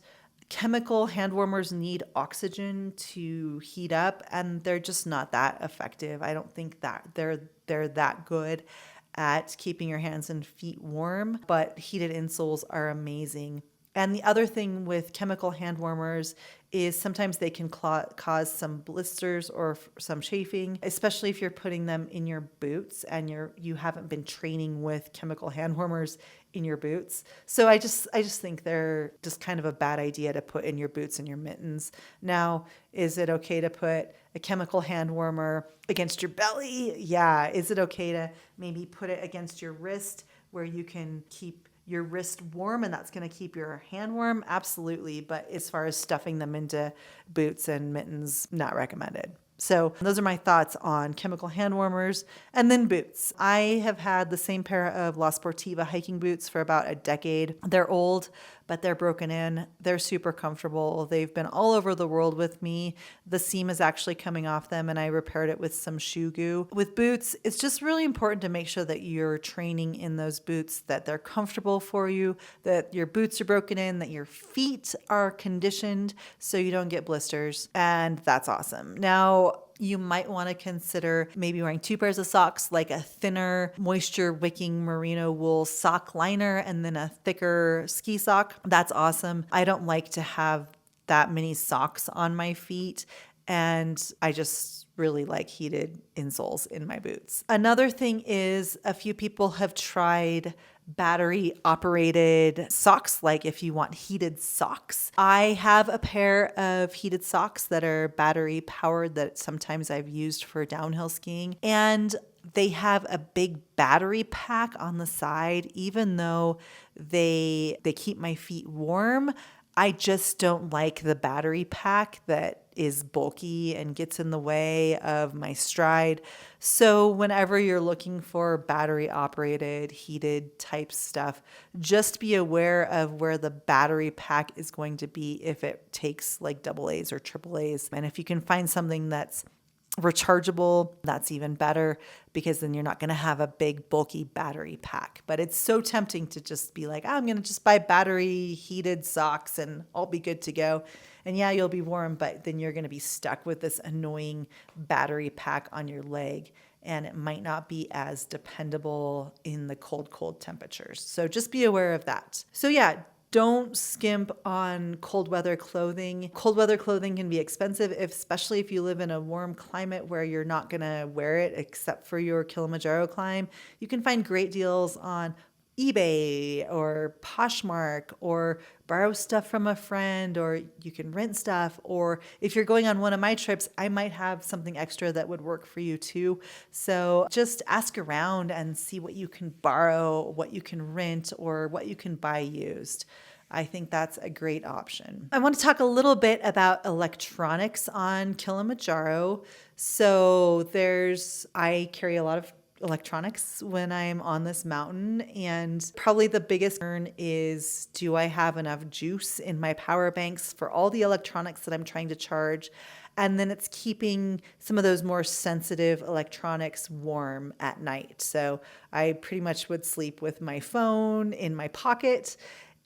chemical hand warmers need oxygen to heat up, and they're just not that effective. I don't think that they're that good at keeping your hands and feet warm, but heated insoles are amazing. And the other thing with chemical hand warmers is sometimes they can cause some blisters or some chafing, especially if you're putting them in your boots and you haven't been training with chemical hand warmers in your boots. So I just think they're just kind of a bad idea to put in your boots and your mittens. Now, is it okay to put a chemical hand warmer against your belly? Yeah. Is it okay to maybe put it against your wrist where you can keep your wrist warm and that's going to keep your hand warm? Absolutely. But as far as stuffing them into boots and mittens, not recommended. So those are my thoughts on chemical hand warmers. And then boots. I have had the same pair of La Sportiva hiking boots for about a decade. They're old, but they're broken in. They're super comfortable. They've been all over the world with me. The seam is actually coming off them, and I repaired it with some shoe goo. With boots, it's just really important to make sure that you're training in those boots, that they're comfortable for you, that your boots are broken in, that your feet are conditioned so you don't get blisters. And that's awesome. Now, you might want to consider maybe wearing 2 pairs of socks, like a thinner moisture wicking merino wool sock liner and then a thicker ski sock. That's awesome. I don't like to have that many socks on my feet, and I just really like heated insoles in my boots. Another thing is a few people have tried battery operated socks, like if you want heated socks. I have a pair of heated socks that are battery powered that sometimes I've used for downhill skiing, and they have a big battery pack on the side. Even though they keep my feet warm, I just don't like the battery pack that is bulky and gets in the way of my stride. So whenever you're looking for battery operated, heated type stuff, just be aware of where the battery pack is going to be if it takes like AA's or AAA's. And if you can find something that's rechargeable, that's even better, because then you're not going to have a big bulky battery pack. But it's so tempting to just be like, I'm going to just buy battery heated socks and I'll be good to go. And yeah, you'll be warm, but then you're going to be stuck with this annoying battery pack on your leg, and it might not be as dependable in the cold temperatures. So just be aware of that. So yeah, don't skimp on cold weather clothing. Cold weather clothing can be expensive, especially if you live in a warm climate where you're not going to wear it except for your Kilimanjaro climb. You can find great deals on eBay or Poshmark, or borrow stuff from a friend, or you can rent stuff. Or if you're going on one of my trips, I might have something extra that would work for you too. So just ask around and see what you can borrow, what you can rent, or what you can buy used. I think that's a great option. I want to talk a little bit about electronics on Kilimanjaro. So I carry a lot of electronics when I'm on this mountain, and probably the biggest concern is, do I have enough juice in my power banks for all the electronics that I'm trying to charge? And then it's keeping some of those more sensitive electronics warm at night. So I pretty much would sleep with my phone in my pocket.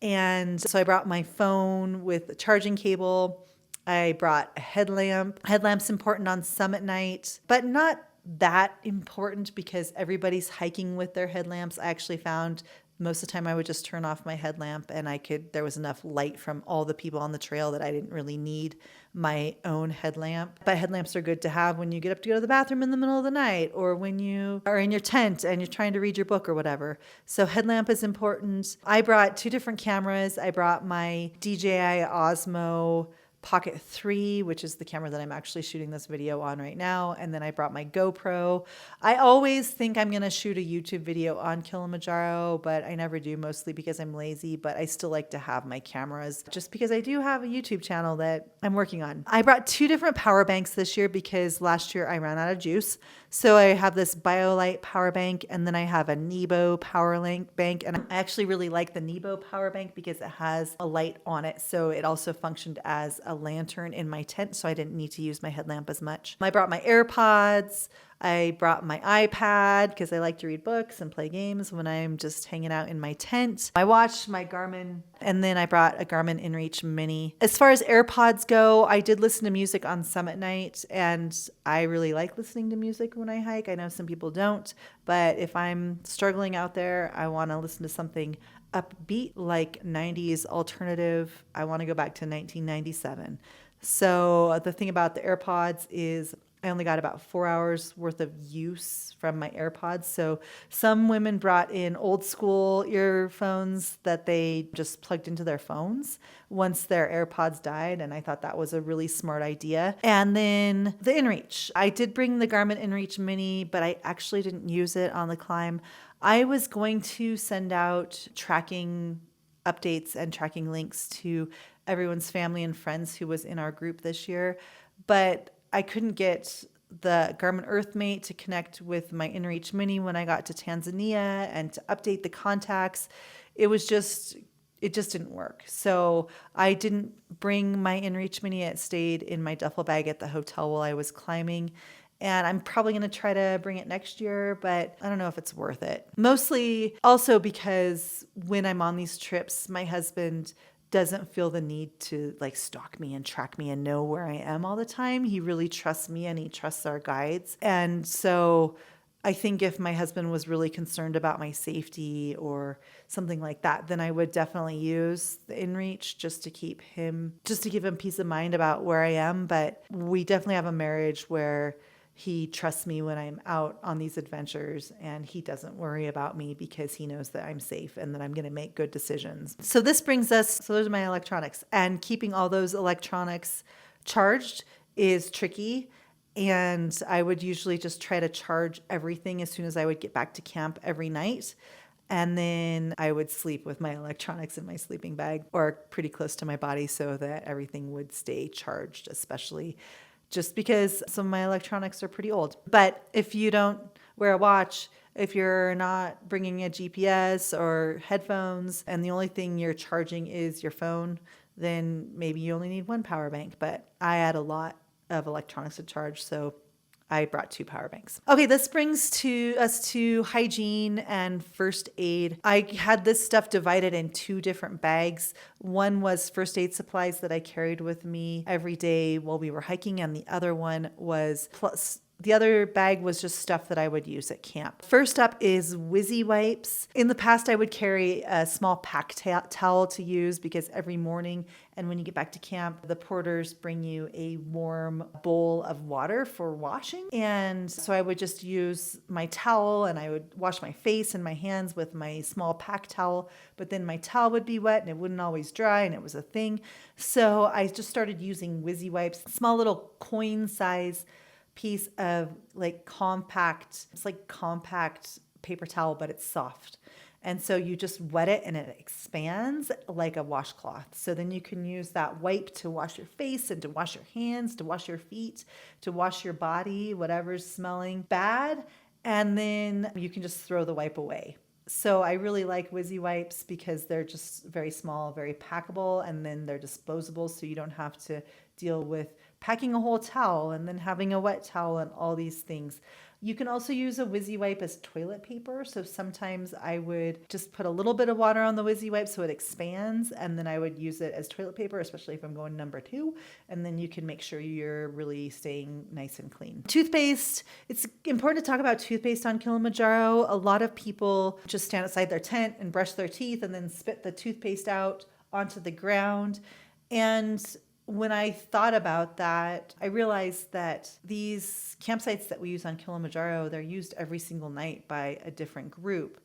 And so I brought my phone with a charging cable. I brought a headlamp. Headlamp's important on summit night, but not that important because everybody's hiking with their headlamps. I actually found Most of the time I would just turn off my headlamp and there was enough light from all the people on the trail that I didn't really need my own headlamp. But headlamps are good to have when you get up to go to the bathroom in the middle of the night, or when you are in your tent and you're trying to read your book or whatever. So headlamp is important. I brought 2 different cameras. I brought my DJI Osmo Pocket 3, which is the camera that I'm actually shooting this video on right now. And then I brought my GoPro. I always think I'm going to shoot a YouTube video on Kilimanjaro, but I never do, mostly because I'm lazy. But I still like to have my cameras just because I do have a YouTube channel that I'm working on. I brought 2 different power banks this year because last year I ran out of juice. So I have this BioLite power bank, and then I have a Nebo power bank. And I actually really like the Nebo power bank because it has a light on it. So it also functioned as a lantern in my tent, so I didn't need to use my headlamp as much. I brought my AirPods. I brought my iPad because I like to read books and play games when I'm just hanging out in my tent. My watch, my Garmin, and then I brought a Garmin InReach Mini. As far as AirPods go, I did listen to music on summit night, and I really like listening to music when I hike. I know some people don't, but if I'm struggling out there, I want to listen to something upbeat like 90s alternative. I want to go back to 1997. So the thing about the AirPods is I only got about 4 hours worth of use from my AirPods. So some women brought in old school earphones that they just plugged into their phones once their AirPods died. And I thought that was a really smart idea. And then the InReach. I did bring the Garmin InReach Mini, but I actually didn't use it on the climb. I was going to send out tracking updates and tracking links to everyone's family and friends who was in our group this year, but I couldn't get the Garmin EarthMate to connect with my InReach Mini when I got to Tanzania and to update the contacts. It just didn't work. So I didn't bring my InReach Mini. It stayed in my duffel bag at the hotel while I was climbing. And I'm probably going to try to bring it next year, but I don't know if it's worth it. Mostly also because when I'm on these trips, my husband doesn't feel the need to like stalk me and track me and know where I am all the time. He really trusts me and he trusts our guides. And so I think if my husband was really concerned about my safety or something like that, then I would definitely use the InReach just to give him peace of mind about where I am. But we definitely have a marriage where he trusts me when I'm out on these adventures, and he doesn't worry about me because he knows that I'm safe and that I'm going to make good decisions. So this brings us, so those are my electronics, and keeping all those electronics charged is tricky. And I would usually just try to charge everything as soon as I would get back to camp every night. And then I would sleep with my electronics in my sleeping bag or pretty close to my body so that everything would stay charged, especially just because some of my electronics are pretty old. But if you don't wear a watch, if you're not bringing a GPS or headphones, and the only thing you're charging is your phone, then maybe you only need one power bank. But I had a lot of electronics to charge, so I brought 2 power banks. Okay, this brings us to hygiene and first aid. I had this stuff divided in 2 different bags. One was first aid supplies that I carried with me every day while we were hiking, and the other one was the other bag was just stuff that I would use at camp. First up is Wizzy wipes. In the past, I would carry a small pack towel to use because every morning and when you get back to camp, the porters bring you a warm bowl of water for washing. And so I would just use my towel and I would wash my face and my hands with my small pack towel, but then my towel would be wet and it wouldn't always dry, and it was a thing. So I just started using Wizzy wipes, small little coin size piece of compact paper towel, but it's soft. And so you just wet it and it expands like a washcloth. So then you can use that wipe to wash your face and to wash your hands, to wash your feet, to wash your body, whatever's smelling bad. And then you can just throw the wipe away. So I really like Wizzy wipes because they're just very small, very packable, and then they're disposable, so you don't have to deal with packing a whole towel and then having a wet towel and all these things. You can also use a Wizzy wipe as toilet paper. So sometimes I would just put a little bit of water on the Wizzy wipe so it expands, and then I would use it as toilet paper, especially if I'm going number 2. And then you can make sure you're really staying nice and clean. Toothpaste. It's important to talk about toothpaste on Kilimanjaro. A lot of people just stand outside their tent and brush their teeth and then spit the toothpaste out onto the ground. And when I thought about that, I realized that these campsites that we use on Kilimanjaro, they're used every single night by a different group.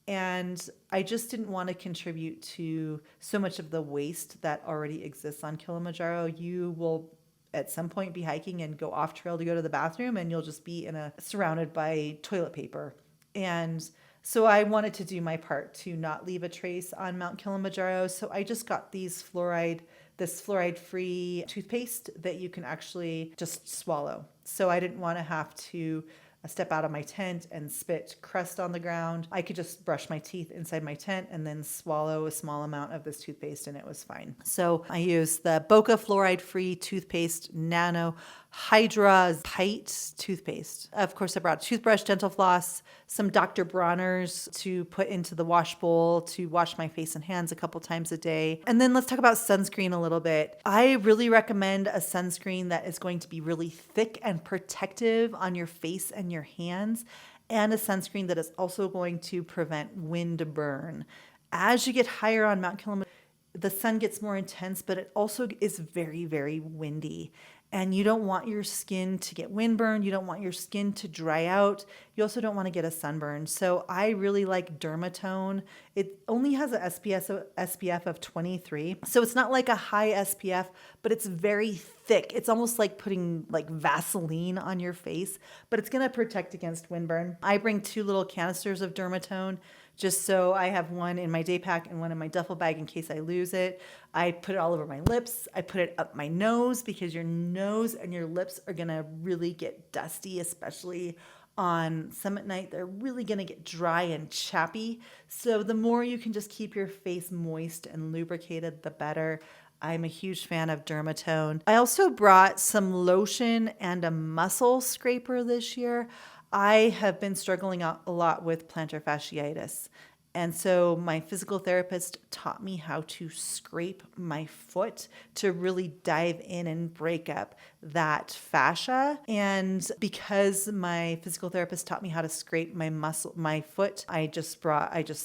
And I just didn't want to contribute to so much of the waste that already exists on Kilimanjaro. You will at some point be hiking and go off trail to go to the bathroom, and you'll just be surrounded by toilet paper. And so I wanted to do my part to not leave a trace on Mount Kilimanjaro. So I just got this fluoride-free toothpaste that you can actually just swallow. So I didn't want to have to step out of my tent and spit crust on the ground. I could just brush my teeth inside my tent and then swallow a small amount of this toothpaste, and it was fine. So I used the Boca fluoride-free toothpaste nano Hydra Pite toothpaste. Of course, I brought a toothbrush, dental floss, some Dr. Bronner's to put into the wash bowl to wash my face and hands a couple times a day. And then let's talk about sunscreen a little bit. I really recommend a sunscreen that is going to be really thick and protective on your face and your hands, and a sunscreen that is also going to prevent wind burn. As you get higher on Mount Kilimanjaro, the sun gets more intense, but it also is very, very windy. And you don't want your skin to get windburned. You don't want your skin to dry out. You also don't want to get a sunburn. So I really like Dermatone. It only has a SPF of 23. So it's not like a high SPF, but it's very thick. It's almost like putting like Vaseline on your face, but it's going to protect against windburn. I bring 2 little canisters of Dermatone, just so I have one in my Daypack and one in my duffel bag in case I lose it. I put it all over my lips. I put it up my nose because your nose and your lips are gonna really get dusty, especially on summit night. They're really gonna get dry and chappy. So the more you can just keep your face moist and lubricated, the better. I'm a huge fan of Dermatone. I also brought some lotion and a muscle scraper this year. I have been struggling a lot with plantar fasciitis. And so my physical therapist taught me how to scrape my foot to really dive in and break up that fascia. And because my physical therapist taught me how to scrape my foot, I just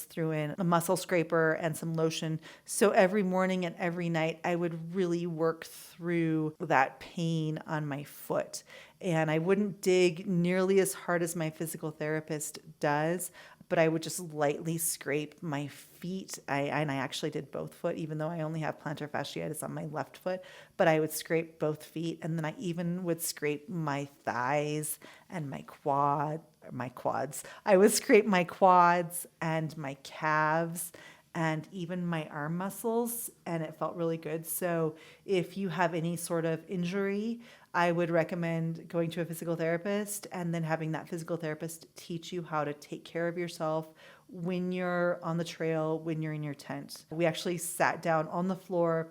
threw in a muscle scraper and some lotion. So every morning and every night, I would really work through that pain on my foot. And I wouldn't dig nearly as hard as my physical therapist does, but I would just lightly scrape my feet. I actually did both foot, even though I only have plantar fasciitis on my left foot, but I would scrape both feet. And then I even would scrape my thighs and my quads. I would scrape my quads and my calves and even my arm muscles, and it felt really good. So if you have any sort of injury, I would recommend going to a physical therapist and then having that physical therapist teach you how to take care of yourself when you're on the trail, when you're in your tent. We actually sat down on the floor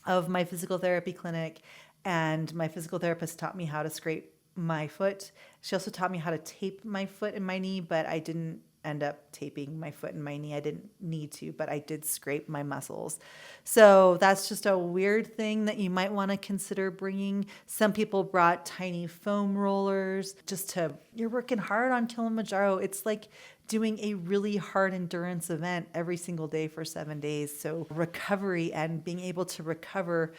of my physical therapy clinic, and my physical therapist taught me how to scrape my foot. She also taught me how to tape my foot and my knee, but I didn't end up taping my foot and my knee. I didn't need to, but I did scrape my muscles. So that's just a weird thing that you might want to consider bringing. Some people brought tiny foam rollers you're working hard on Kilimanjaro. It's like doing a really hard endurance event every single day for 7 days. So recovery and being able to recover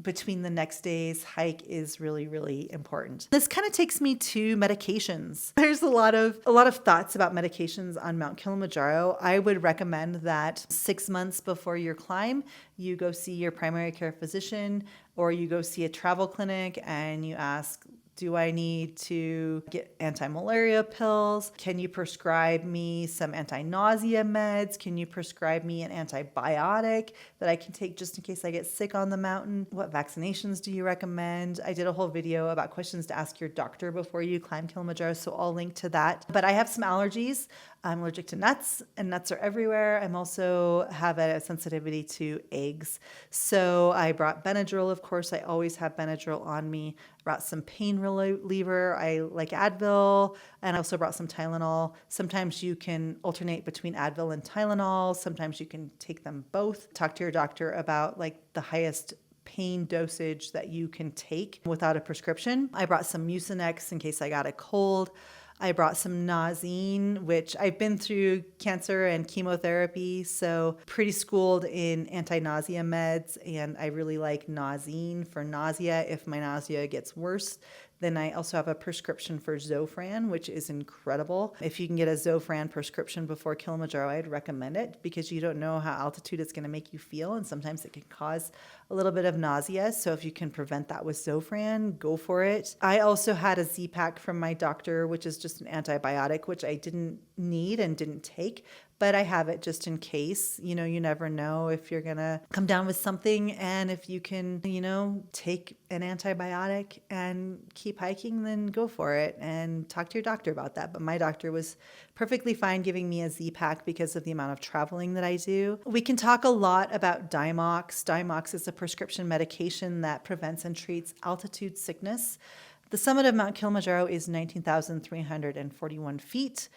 between the next day's hike is really, really important. This kind of takes me to medications. There's a lot of thoughts about medications on Mount Kilimanjaro. I would recommend that 6 months before your climb, you go see your primary care physician, or you go see a travel clinic and you ask, do I need to get anti-malaria pills? Can you prescribe me some anti-nausea meds? Can you prescribe me an antibiotic that I can take just in case I get sick on the mountain? What vaccinations do you recommend? I did a whole video about questions to ask your doctor before you climb Kilimanjaro, so I'll link to that. But I have some allergies. I'm allergic to nuts, and nuts are everywhere. I'm also have a sensitivity to eggs. So I brought Benadryl, of course. I always have Benadryl on me. Brought some pain reliever. I like Advil, and I also brought some Tylenol. Sometimes you can alternate between Advil and Tylenol. Sometimes you can take them both. Talk to your doctor about like the highest pain dosage that you can take without a prescription. I brought some Mucinex in case I got a cold. I brought some Nausine, which I've been through cancer and chemotherapy, so pretty schooled in anti-nausea meds, and I really like Nausine for nausea if my nausea gets worse. Then I also have a prescription for Zofran, which is incredible. If you can get a Zofran prescription before Kilimanjaro, I'd recommend it because you don't know how altitude is going to make you feel, and sometimes it can cause a little bit of nausea. So if you can prevent that with Zofran, go for it. I also had a Z-Pack from my doctor, which is just an antibiotic, which I didn't need and didn't take, but I have it just in case. You know, you never know if you're going to come down with something. And if you can, take an antibiotic and keep hiking, then go for it and talk to your doctor about that. But my doctor was perfectly fine giving me a Z-Pack because of the amount of traveling that I do. We can talk a lot about Diamox. Diamox is a prescription medication that prevents and treats altitude sickness. The summit of Mount Kilimanjaro is 19,341 feet.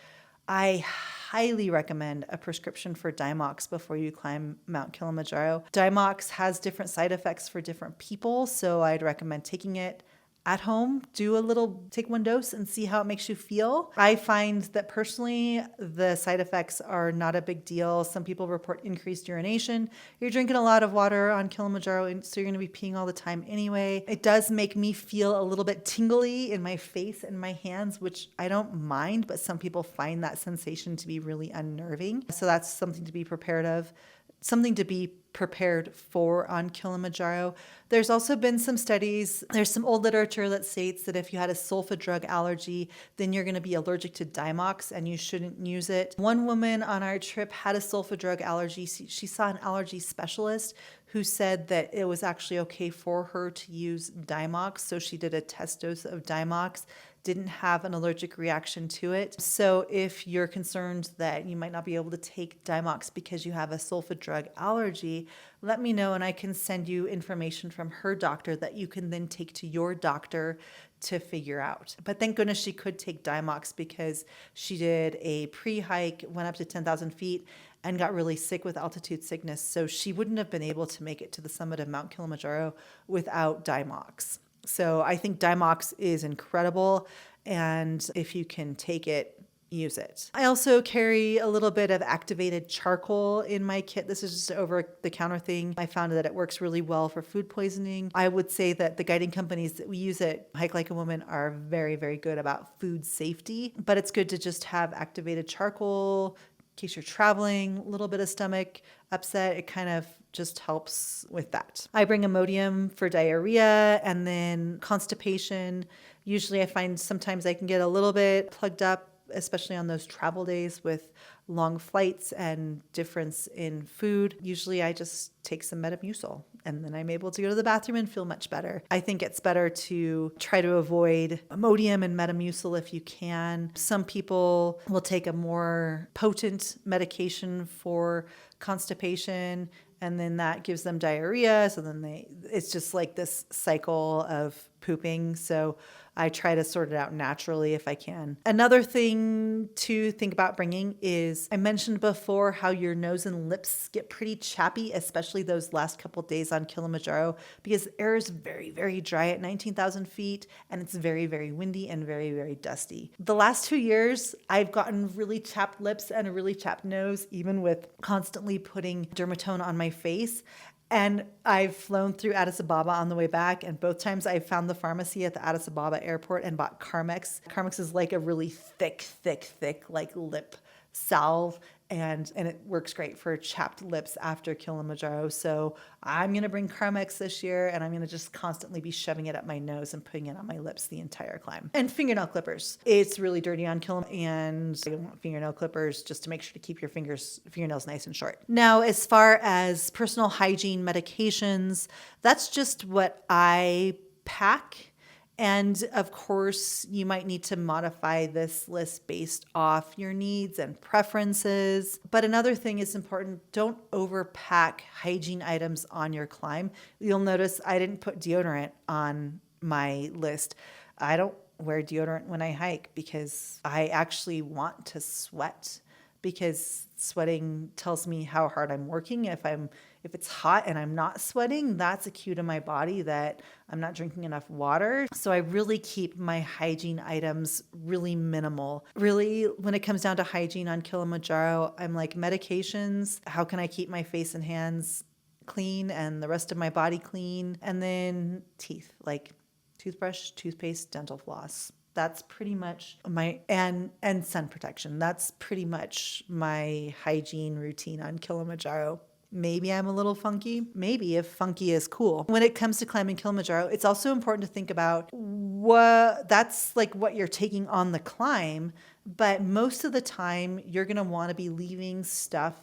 I highly recommend a prescription for Diamox before you climb Mount Kilimanjaro. Diamox has different side effects for different people, so I'd recommend taking it at home. Take one dose and see how it makes you feel. I find that personally, the side effects are not a big deal. Some people report increased urination. You're drinking a lot of water on Kilimanjaro, so you're going to be peeing all the time anyway. It does make me feel a little bit tingly in my face and my hands, which I don't mind, but some people find that sensation to be really unnerving. So that's something to be prepared for on Kilimanjaro. There's also been some studies, there's some old literature that states that if you had a sulfa drug allergy, then you're going to be allergic to Diamox and you shouldn't use it. One woman on our trip had a sulfa drug allergy. She saw an allergy specialist who said that it was actually okay for her to use Diamox. So she did a test dose of Diamox, didn't have an allergic reaction to it. So if you're concerned that you might not be able to take Diamox because you have a sulfa drug allergy, let me know and I can send you information from her doctor that you can then take to your doctor to figure out. But thank goodness she could take Diamox because she did a pre-hike, went up to 10,000 feet, and got really sick with altitude sickness. So she wouldn't have been able to make it to the summit of Mount Kilimanjaro without Diamox. So I think Diamox is incredible, and if you can take it, use it. I also carry a little bit of activated charcoal in my kit. This is just an over-the-counter thing. I found that it works really well for food poisoning. I would say that the guiding companies that we use at Hike Like a Woman are very, very good about food safety, but it's good to just have activated charcoal in case you're traveling, a little bit of stomach upset. It kind of just helps with that. I bring Imodium for diarrhea and then constipation. Usually I find sometimes I can get a little bit plugged up, especially on those travel days with long flights and difference in food. Usually I just take some Metamucil and then I'm able to go to the bathroom and feel much better. I think it's better to try to avoid Imodium and Metamucil if you can. Some people will take a more potent medication for constipation and then that gives them diarrhea. So then it's just like this cycle of pooping. So I try to sort it out naturally if I can. Another thing to think about bringing is, I mentioned before how your nose and lips get pretty chappy, especially those last couple days on Kilimanjaro, because air is very, very dry at 19,000 feet and it's very, very windy and very, very dusty. The last 2 years, I've gotten really chapped lips and a really chapped nose, even with constantly putting dermatone on my face. And I've flown through Addis Ababa on the way back, and both times I found the pharmacy at the Addis Ababa airport and bought Carmex. Carmex is like a really thick like lip salve, and it works great for chapped lips after Kilimanjaro. So I'm going to bring Carmex this year, and I'm going to just constantly be shoving it up my nose and putting it on my lips the entire climb. And fingernail clippers. It's really dirty on Kilimanjaro, and you want fingernail clippers just to make sure to keep your fingernails nice and short. Now, as far as personal hygiene medications, that's just what I pack. And of course, you might need to modify this list based off your needs and preferences. But another thing is important, don't overpack hygiene items on your climb. You'll notice I didn't put deodorant on my list. I don't wear deodorant when I hike because I actually want to sweat, because sweating tells me how hard I'm working. If it's hot and I'm not sweating, that's a cue to my body that I'm not drinking enough water. So I really keep my hygiene items really minimal. Really, when it comes down to hygiene on Kilimanjaro, I'm like, medications, how can I keep my face and hands clean and the rest of my body clean? And then teeth, like toothbrush, toothpaste, dental floss. That's pretty much and sun protection. That's pretty much my hygiene routine on Kilimanjaro. Maybe I'm a little funky. Maybe, if funky is cool. When it comes to climbing Kilimanjaro, it's also important to think about that's like what you're taking on the climb. But most of the time, you're going to want to be leaving stuff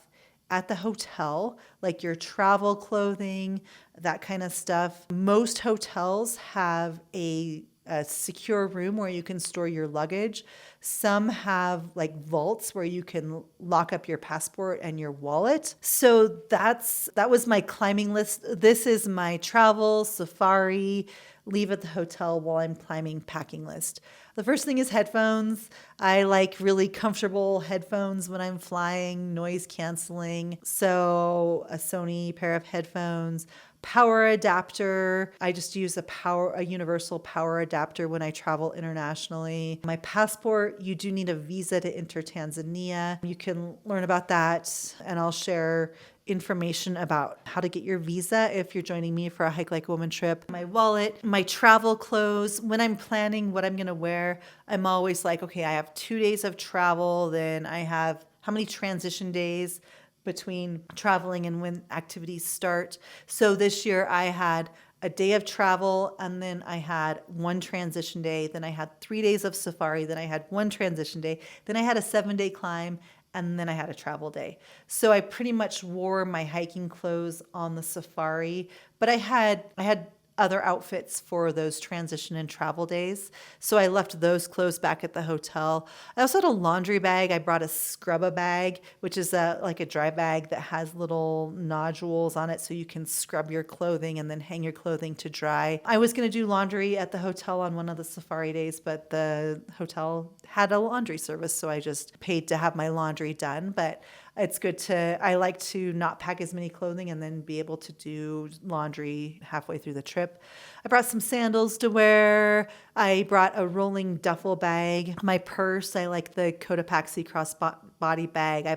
at the hotel, like your travel clothing, that kind of stuff. Most hotels have a secure room where you can store your luggage. Some have like vaults where you can lock up your passport and your wallet. So that was my climbing list. This is my travel, safari, leave at the hotel while I'm climbing packing list. The first thing is headphones. I like really comfortable headphones when I'm flying, noise canceling. So a Sony pair of headphones, power adapter. I just use a universal power adapter when I travel internationally. My passport, you do need a visa to enter Tanzania. You can learn about that, and I'll share information about how to get your visa if you're joining me for a Hike Like a Woman trip. My wallet, my travel clothes. When I'm planning what I'm going to wear, I'm always like, okay, I have 2 days of travel, then I have how many transition days between traveling and when activities start. So this year I had a day of travel, and then I had one transition day, then I had 3 days of safari, then I had one transition day, then I had a 7-day climb, and then I had a travel day. So I pretty much wore my hiking clothes on the safari, but I had other outfits for those transition and travel days. So I left those clothes back at the hotel. I also had a laundry bag. I brought a scrubba bag, which is like a dry bag that has little nodules on it so you can scrub your clothing and then hang your clothing to dry. I was going to do laundry at the hotel on one of the safari days, but the hotel had a laundry service, so I just paid to have my laundry done. But I like to not pack as many clothing and then be able to do laundry halfway through the trip. I brought some sandals to wear. I brought a rolling duffel bag. My purse, I like the Cotopaxi crossbody bag. I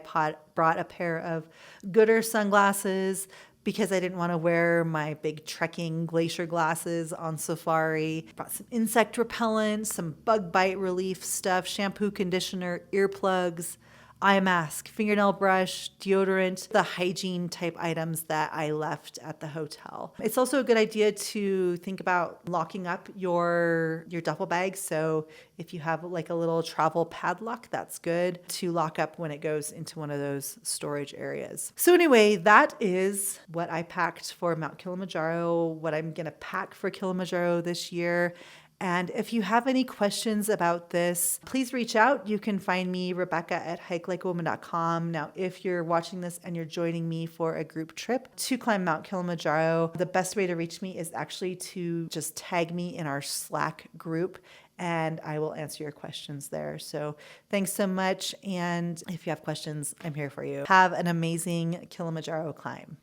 brought a pair of Gooder sunglasses because I didn't want to wear my big trekking glacier glasses on safari. Brought some insect repellent, some bug bite relief stuff, shampoo, conditioner, earplugs, eye mask, fingernail brush, deodorant, the hygiene type items that I left at the hotel. It's also a good idea to think about locking up your duffel bag. So if you have like a little travel padlock, that's good to lock up when it goes into one of those storage areas. So anyway, that is what I packed for Mount Kilimanjaro, what I'm going to pack for Kilimanjaro this year. And if you have any questions about this, please reach out. You can find me, Rebecca, at hikelikeawoman.com. Now, if you're watching this and you're joining me for a group trip to climb Mount Kilimanjaro, the best way to reach me is actually to just tag me in our Slack group, and I will answer your questions there. So thanks so much. And if you have questions, I'm here for you. Have an amazing Kilimanjaro climb.